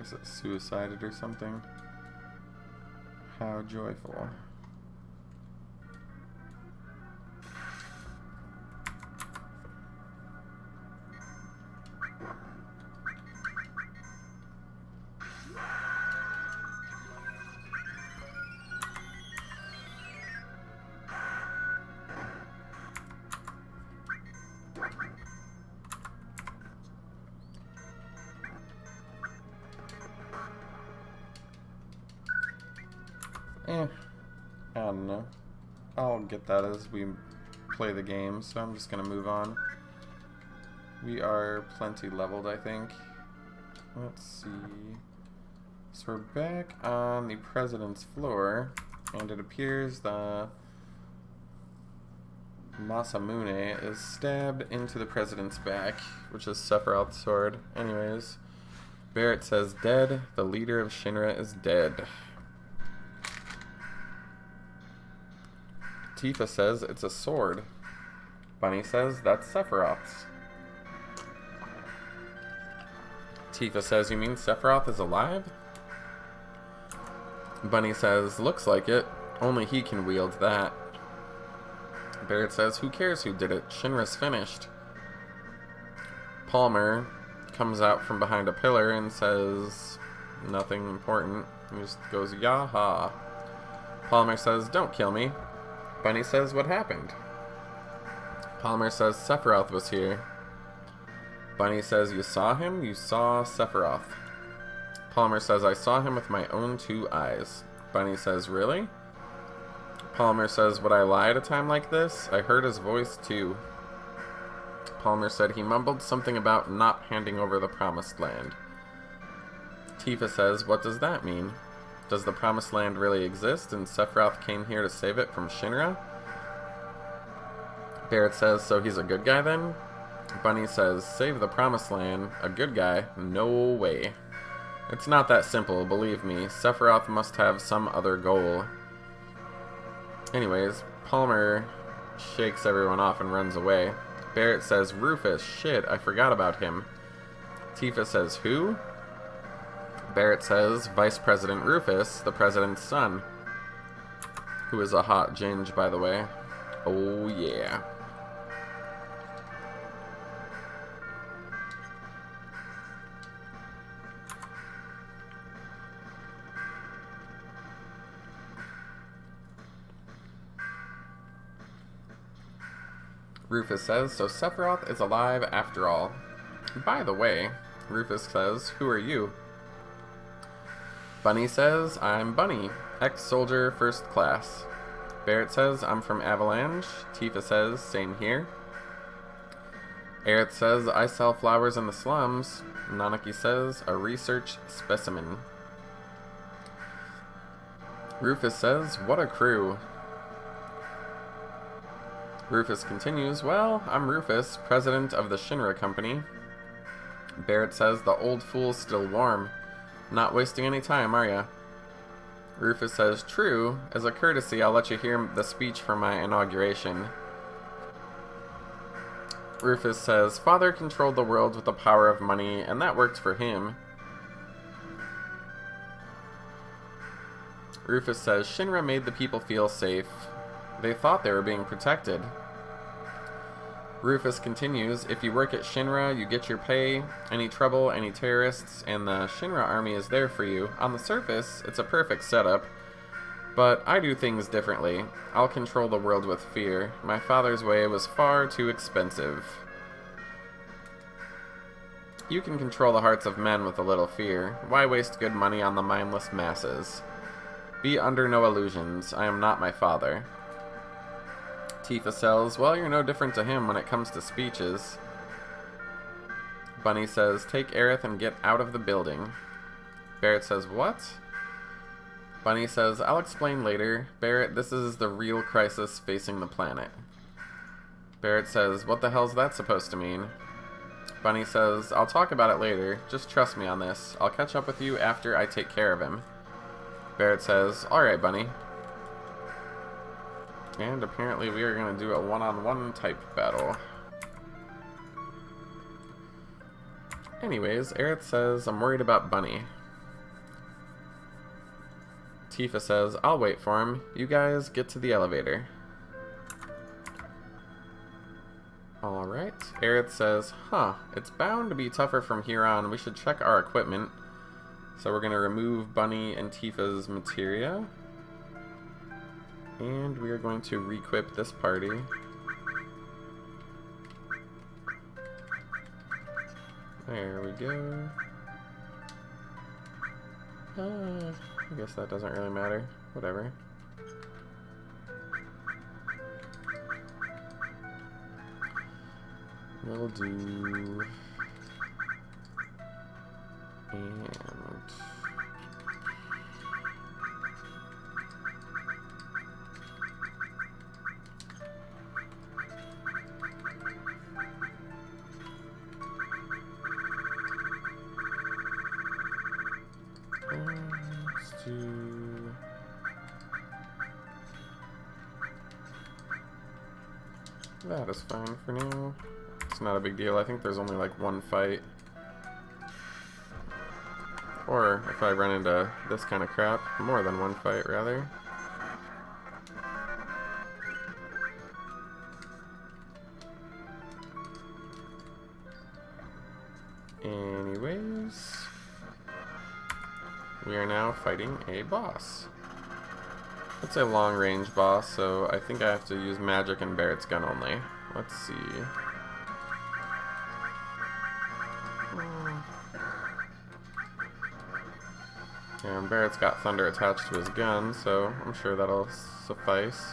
guess it suicided or something. How joyful. I don't know. I'll get that as we play the game, so I'm just gonna move on. We are plenty leveled, I think. Let's see. So we're back on the president's floor, and it appears the Masamune is stabbed into the president's back, which is Sephiroth's sword. Anyways, Barrett says dead. The leader of Shinra is dead. Tifa says it's a sword. Bunny says that's Sephiroth's. Tifa says, you mean Sephiroth is alive? Bunny says, looks like it. Only he can wield that. Barrett says, who cares who did it? Shinra's finished. Palmer comes out from behind a pillar and says nothing important. He just goes, yaha. Palmer says, don't kill me. Bunny says, what happened? Palmer says, Sephiroth was here. Bunny says, you saw him? You saw Sephiroth. Palmer says, I saw him with my own 2 eyes. Bunny says, really? Palmer says, would I lie at a time like this? I heard his voice too. Palmer said he mumbled something about not handing over the promised land. Tifa says, what does that mean? Does the promised land really exist and Sephiroth came here to save it from Shinra? Barrett says, so he's a good guy then? Bunny says, save the promised land? A good guy? No way. It's not that simple, believe me. Sephiroth must have some other goal. Anyways, Palmer shakes everyone off and runs away. Barrett says, Rufus, shit, I forgot about him. Tifa says, who? Barrett says, Vice President Rufus, the president's son. Who is a hot ginge, by the way. Oh, yeah. Rufus says, so Sephiroth is alive after all. By the way, Rufus says, who are you? Bunny says, I'm Bunny, ex-soldier first class. Barrett says, I'm from Avalanche. Tifa says, same here. Aerith says, I sell flowers in the slums. Nanaki says, a research specimen. Rufus says, what a crew. Rufus continues, well, I'm Rufus, president of the Shinra Company. Barrett says, the old fool's still warm. Not wasting any time, are ya? Rufus says, true. As a courtesy, I'll let you hear the speech for my inauguration. Rufus says, Father controlled the world with the power of money, and that worked for him. Rufus says, Shinra made the people feel safe. They thought they were being protected. Rufus continues, if you work at Shinra, you get your pay, any trouble, any terrorists, and the Shinra army is there for you. On the surface, it's a perfect setup, but I do things differently. I'll control the world with fear. My father's way was far too expensive. You can control the hearts of men with a little fear. Why waste good money on the mindless masses? Be under no illusions. I am not my father. Tifa says, well, you're no different to him when it comes to speeches. Bunny says, take Aerith and get out of the building. Barrett says, what? Bunny says, I'll explain later. Barrett, this is the real crisis facing the planet. Barrett says, what the hell's that supposed to mean? Bunny says, I'll talk about it later. Just trust me on this. I'll catch up with you after I take care of him. Barrett says, alright, Bunny. And apparently we are going to do a one-on-one type battle. Anyways, Aerith says, I'm worried about Bunny. Tifa says, I'll wait for him. You guys get to the elevator. Alright. Aerith says, huh, it's bound to be tougher from here on. We should check our equipment. So we're going to remove Bunny and Tifa's materia. And we are going to re-equip this party. There we go. I guess that doesn't really matter. Whatever. We'll do... And... let's do... That is fine for now. It's not a big deal. I think there's only like one fight. Or if I run into this kind of crap, more than one fight rather. Anyways, we are now fighting a boss. It's a long-range boss, so I think I have to use magic and Barrett's gun only. Let's see. And Barrett's got thunder attached to his gun, so I'm sure that'll suffice.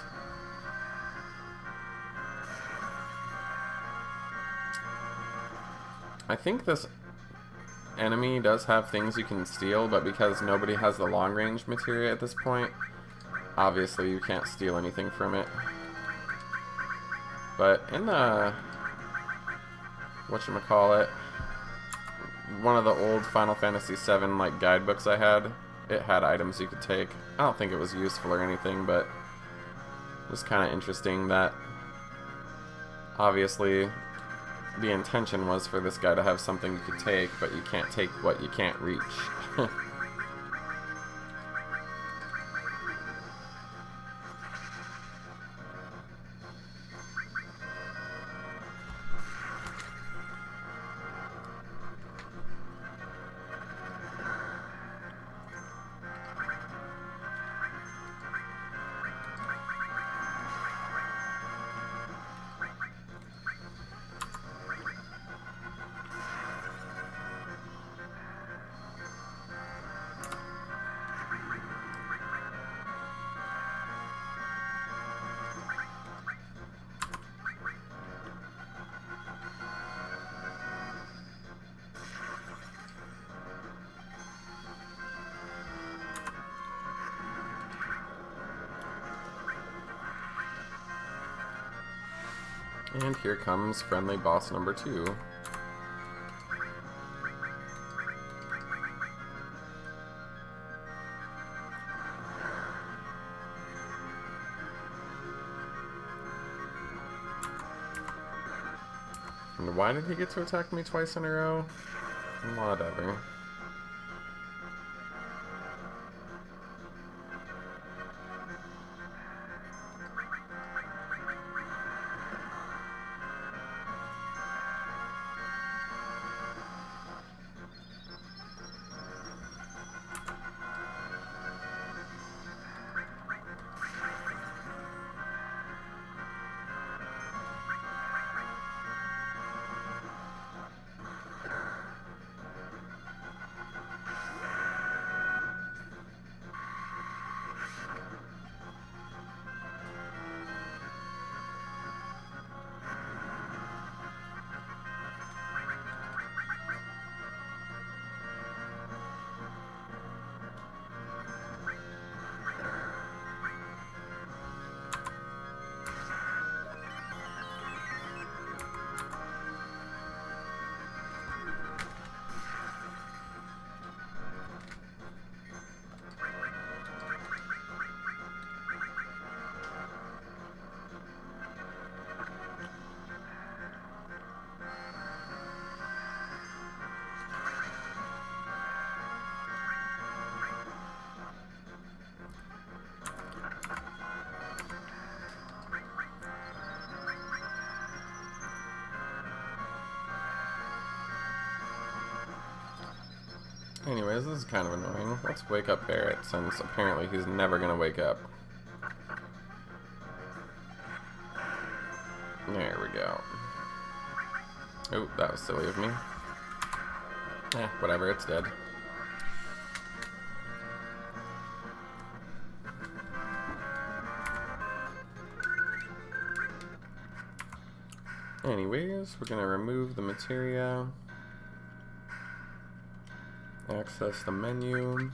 I think this enemy does have things you can steal, but because nobody has the long-range materia at this point, obviously you can't steal anything from it. But in the... whatchamacallit... one of the old Final Fantasy VII like guidebooks I had, it had items you could take. I don't think it was useful or anything, but it was kind of interesting that obviously the intention was for this guy to have something you could take, but you can't take what you can't reach. And here comes friendly boss number 2. And why did he get to attack me twice in a row? Whatever. Anyways, this is kind of annoying. Let's wake up Barrett, since apparently he's never gonna wake up. There we go. Oh, that was silly of me. Eh, whatever, it's dead. Anyways, we're gonna remove the materia. Access the menu.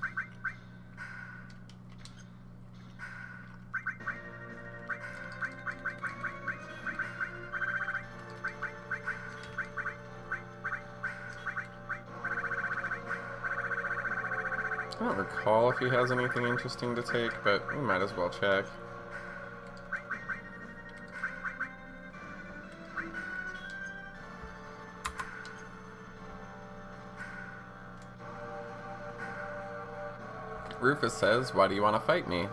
I don't recall if he has anything interesting to take, but we might as well check. Rufus says, "Why do you want to fight me?"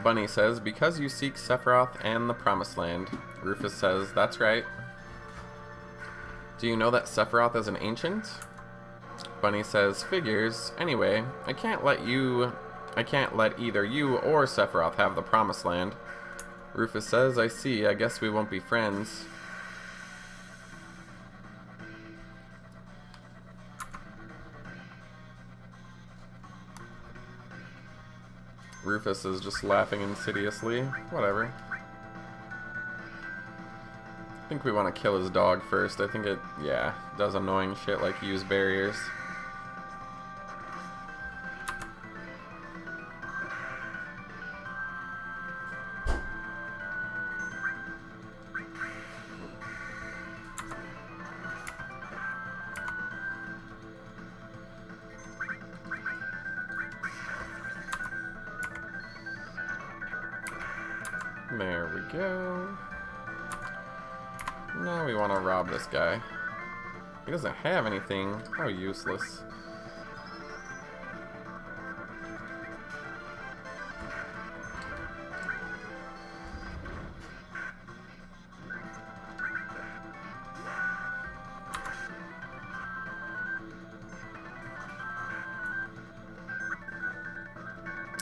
Bunny says, "Because you seek Sephiroth and the Promised Land." Rufus says, "That's right." "Do you know that Sephiroth is an ancient?" Bunny says, "Figures. Anyway, I can't let either you or Sephiroth have the Promised Land." Rufus says, "I see. I guess we won't be friends." Rufus is just laughing insidiously. Whatever. I think we want to kill his dog first. I think it, yeah, does annoying shit like use barriers. There we go. Now we want to rob this guy. He doesn't have anything. How useless.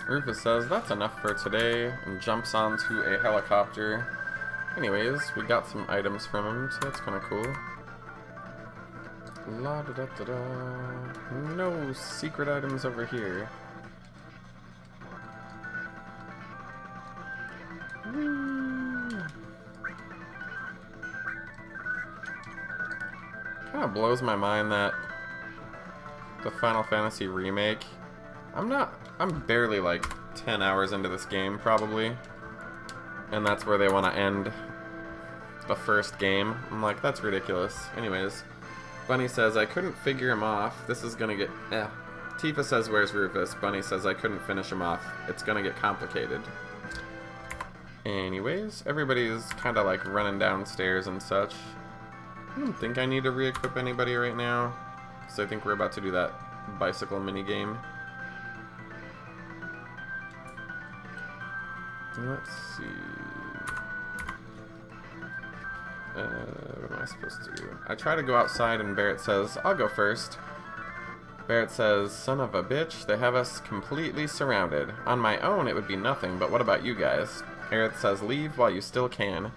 Rufus says, "That's enough for today," and jumps onto a helicopter. Anyways, we got some items from him, so that's kind of cool. La da da da da. No secret items over here. Kind of blows my mind that the Final Fantasy remake, I'm barely like 10 hours into this game, probably. And that's where they want to end the first game. I'm like, that's ridiculous. Anyways, Bunny says, "I couldn't figure him off. This is gonna get, Tifa says, "Where's Rufus?" Bunny says, "I couldn't finish him off. It's gonna get complicated." Anyways, everybody's kind of like running downstairs and such. I don't think I need to re-equip anybody right now, so I think we're about to do that bicycle minigame. Let's see. What am I supposed to do? I try to go outside and Barrett says, "I'll go first." Barrett says, "Son of a bitch, they have us completely surrounded. On my own, it would be nothing, but what about you guys?" Barrett says, "Leave while you still can.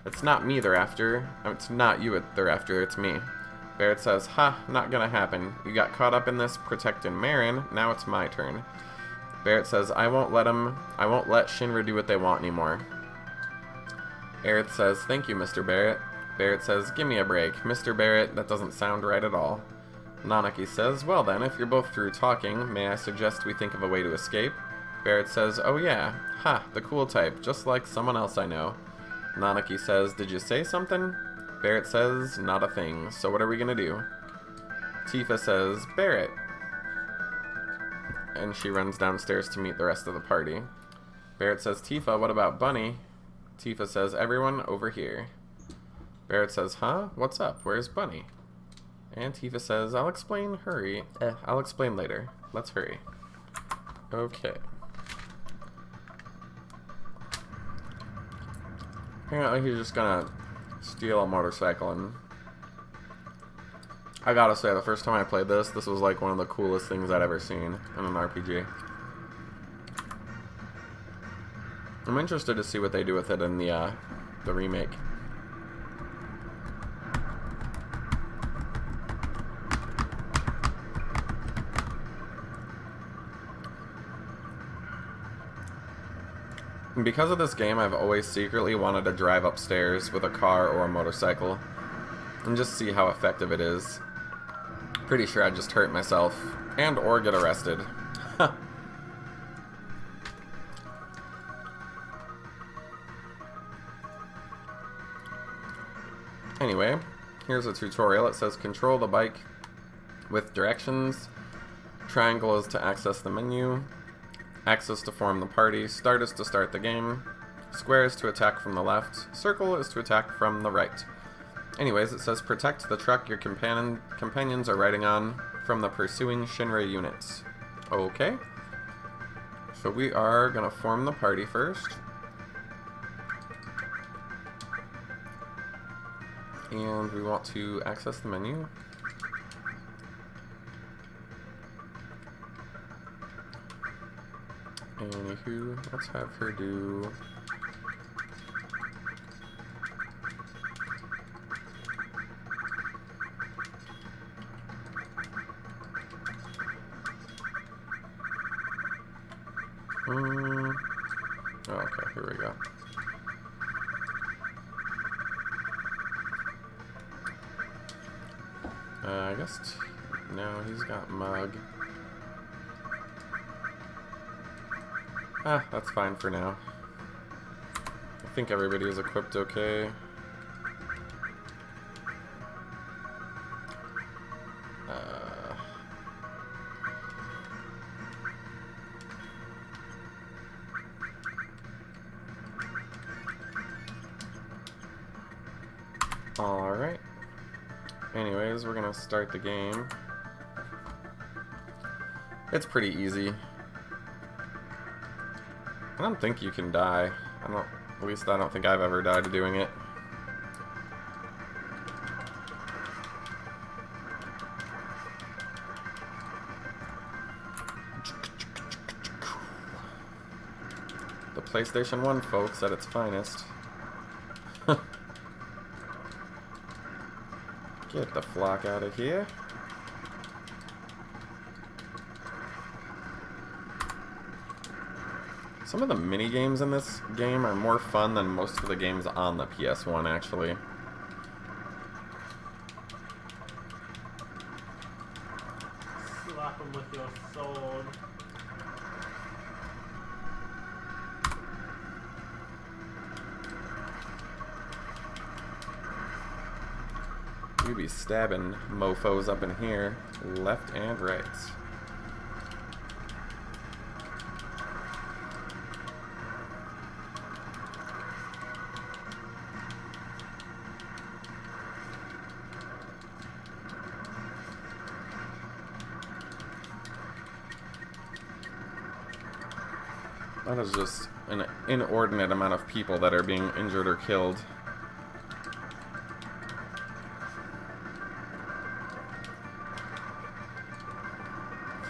It's not me they're after. It's not you they're after, it's me." Barrett says, "Ha, not gonna happen. You got caught up in this protecting Marin, now it's my turn." Barrett says, I won't let Shinra do what they want anymore." Aerith says, "Thank you, Mr. Barrett." Barrett says, "Give me a break. Mr. Barrett, that doesn't sound right at all." Nanaki says, "Well then, if you're both through talking, may I suggest we think of a way to escape?" Barrett says, "Oh yeah. Ha, the cool type, just like someone else I know." Nanaki says, "Did you say something?" Barrett says, "Not a thing. So what are we gonna do?" Tifa says, "Barrett." And she runs downstairs to meet the rest of the party. Barrett says, "Tifa, what about Bunny?" Tifa says, "Everyone over here." Barrett says, "Huh? What's up? Where's Bunny?" And Tifa says, I'll explain later. Let's hurry." Okay. Apparently he's just gonna steal a motorcycle and I gotta say, the first time I played this was like one of the coolest things I'd ever seen in an RPG. I'm interested to see what they do with it in the remake. And because of this game, I've always secretly wanted to drive upstairs with a car or a motorcycle and just see how effective it is. Pretty sure I'd just hurt myself and or get arrested. Anyway, here's a tutorial. It says control the bike with directions. Triangle is to access the menu. X is to form the party. Start is to start the game. Square is to attack from the left. Circle is to attack from the right. Anyways, it says protect the truck your companions are riding on from the pursuing Shinra units. Okay. So we are going to form the party first. And we want to access the menu. Anywho, let's have her do... okay, here we go. I guess... no, he's got mug. Ah, that's fine for now. I think everybody is equipped okay. Alright. Anyways, we're gonna start the game. It's pretty easy. I don't think you can die. At least I don't think I've ever died doing it. The PlayStation 1, folks, at its finest. Get the flock out of here. Some of the mini games in this game are more fun than most of the games on the PS1, actually. Slap him with your sword. You be stabbing mofos up in here, left and right. That is just an inordinate amount of people that are being injured or killed.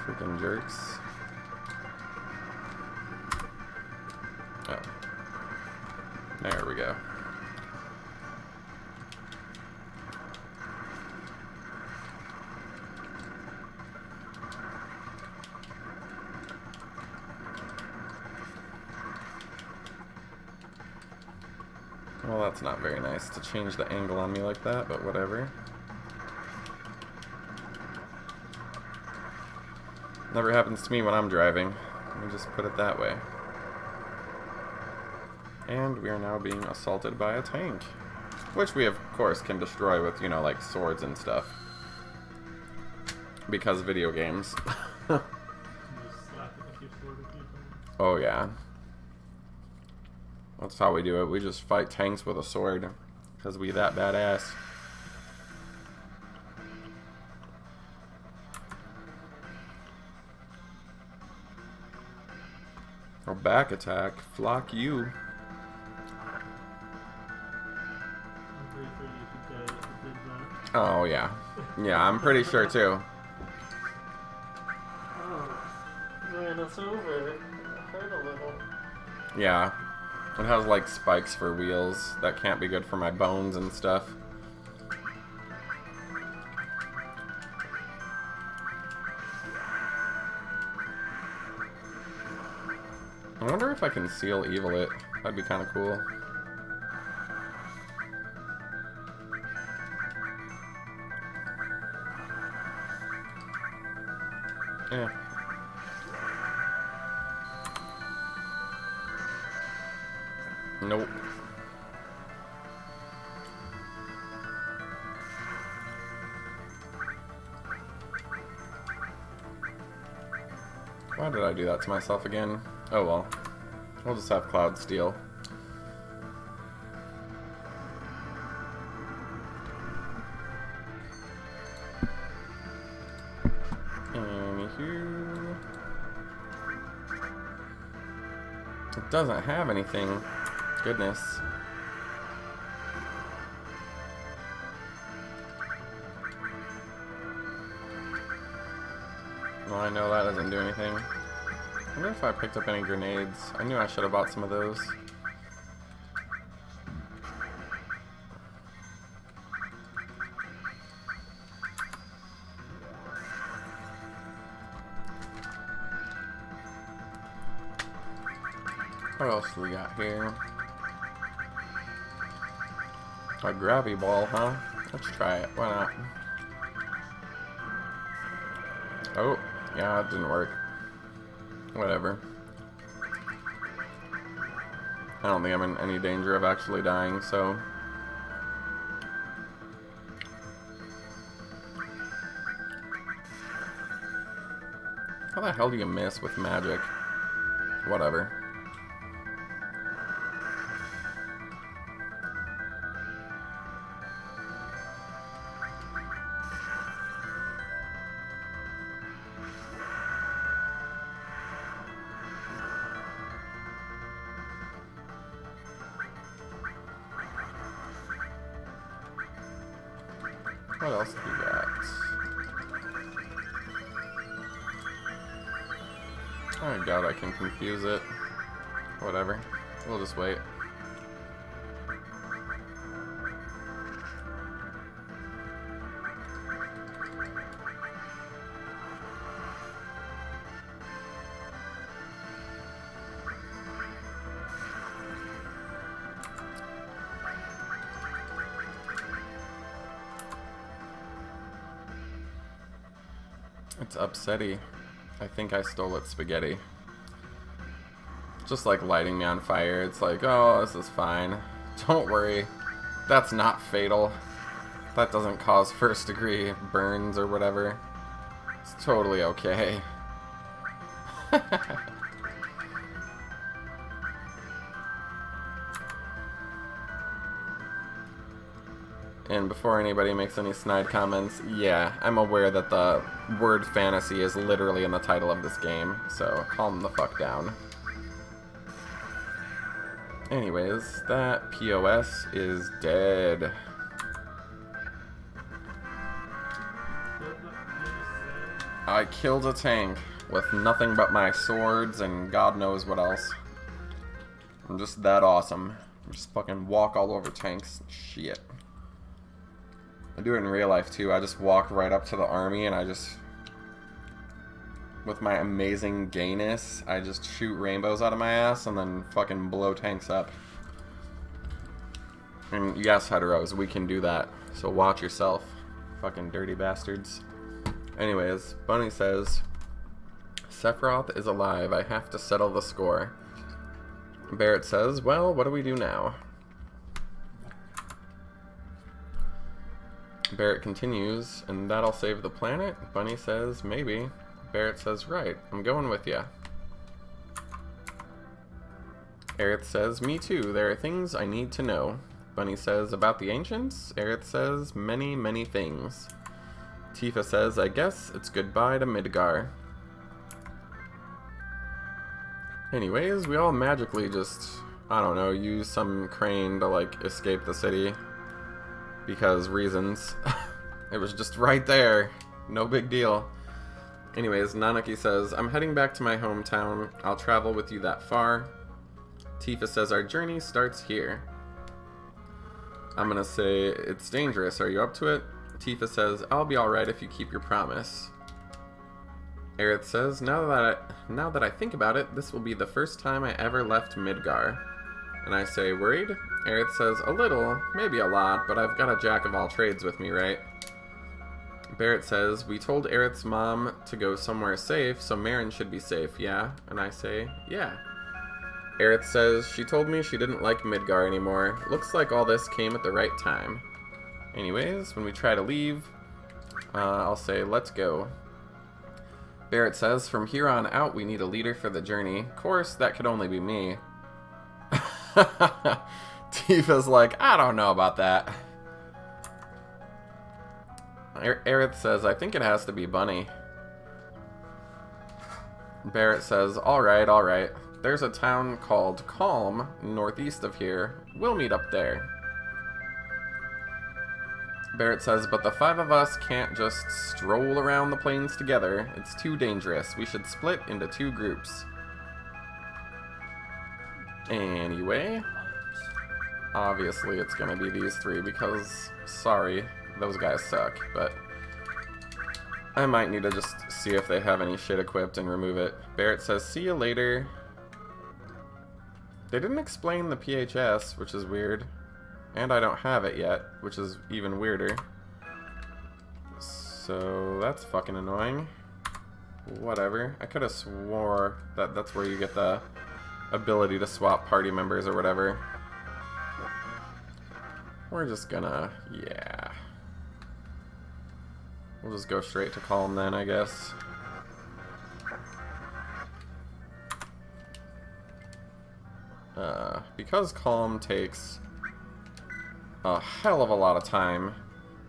Freaking jerks. Oh. There we go. Well, that's not very nice to change the angle on me like that, but whatever. Never happens to me when I'm driving. Let me just put it that way. And we are now being assaulted by a tank. Which we, of course, can destroy with, you know, like swords and stuff. Because video games. You just slap it with your sword a few times. Oh, yeah. That's how we do it. We just fight tanks with a sword. Because we that badass. Or back attack. Flock you. I'm pretty sure you could die if you did that. Oh, yeah. Yeah, I'm pretty sure too. Oh, man, it's over. It hurt a little. Yeah. It has like spikes for wheels. That can't be good for my bones and stuff. I wonder if I can seal evil it. That'd be kind of cool. Yeah. Nope. Why did I do that to myself again? Oh well. We'll just have Cloud steal. Anywho. It doesn't have anything. Goodness. Well, I know that doesn't do anything. I wonder if I picked up any grenades. I knew I should have bought some of those. What else do we got here? A gravity ball, huh? Let's try it. Why not? Oh, yeah, it didn't work. Whatever. I don't think I'm in any danger of actually dying, so... How the hell do you miss with magic? Whatever. What else do we got? I doubt I can confuse it. Whatever. We'll just wait. It's upsetty. I think I stole its spaghetti. Just like lighting me on fire. It's like, oh, this is fine. Don't worry. That's not fatal. That doesn't cause first degree burns or whatever. It's totally okay. And before anybody makes any snide comments, yeah, I'm aware that the word fantasy is literally in the title of this game, so calm the fuck down. Anyways, that POS is dead. I killed a tank with nothing but my swords and God knows what else. I'm just that awesome. I just fucking walk all over tanks. Shit. I do it in real life too. I just walk right up to the army and I just, with my amazing gayness, I just shoot rainbows out of my ass and then fucking blow tanks up. And yes, heteros, we can do that. So watch yourself, fucking dirty bastards. Anyways, Bunny says, Sephiroth is alive. I have to settle the score. Barrett says, well, what do we do now? Barrett continues, and that'll save the planet? Bunny says, maybe. Barrett says, right, I'm going with ya. Aerith says, me too, there are things I need to know. Bunny says, about the ancients? Aerith says, many, many things. Tifa says, I guess it's goodbye to Midgar. Anyways, we all magically just, I don't know, use some crane to, like, escape the city. Because reasons. It was just right there. No big deal. Anyways, Nanuki says, I'm heading back to my hometown. I'll travel with you that far. Tifa says, our journey starts here. I'm gonna say, it's dangerous. Are you up to it? Tifa says, I'll be alright if you keep your promise. Aerith says, now that I think about it, this will be the first time I ever left Midgar. And I say, worried? Aerith says, a little, maybe a lot, but I've got a jack of all trades with me, right? Barrett says, we told Aerith's mom to go somewhere safe, so Marin should be safe, yeah? And I say, yeah. Aerith says, she told me she didn't like Midgar anymore. Looks like all this came at the right time. Anyways, when we try to leave, I'll say, let's go. Barrett says, from here on out, we need a leader for the journey. Of course, that could only be me. Tifa's like, I don't know about that. Aerith says, I think it has to be Bunny. Barrett says, alright, alright. There's a town called Calm, northeast of here. We'll meet up there. Barrett says, but the 5 of us can't just stroll around the plains together. It's too dangerous. We should split into 2 groups. Anyway, obviously it's gonna be these 3 because, sorry, those guys suck, but I might need to just see if they have any shit equipped and remove it. Barrett says, see you later. They didn't explain the PHS, which is weird. And I don't have it yet, which is even weirder. So that's fucking annoying. Whatever. I could have swore that that's where you get the ability to swap party members or whatever. We're just gonna, yeah. We'll just go straight to Calm then, I guess. Because Calm takes a hell of a lot of time,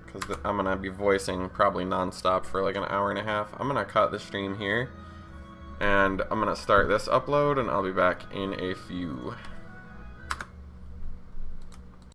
because I'm gonna be voicing probably non-stop for like an hour and a half, I'm gonna cut the stream here, and I'm gonna start this upload, and I'll be back in a few.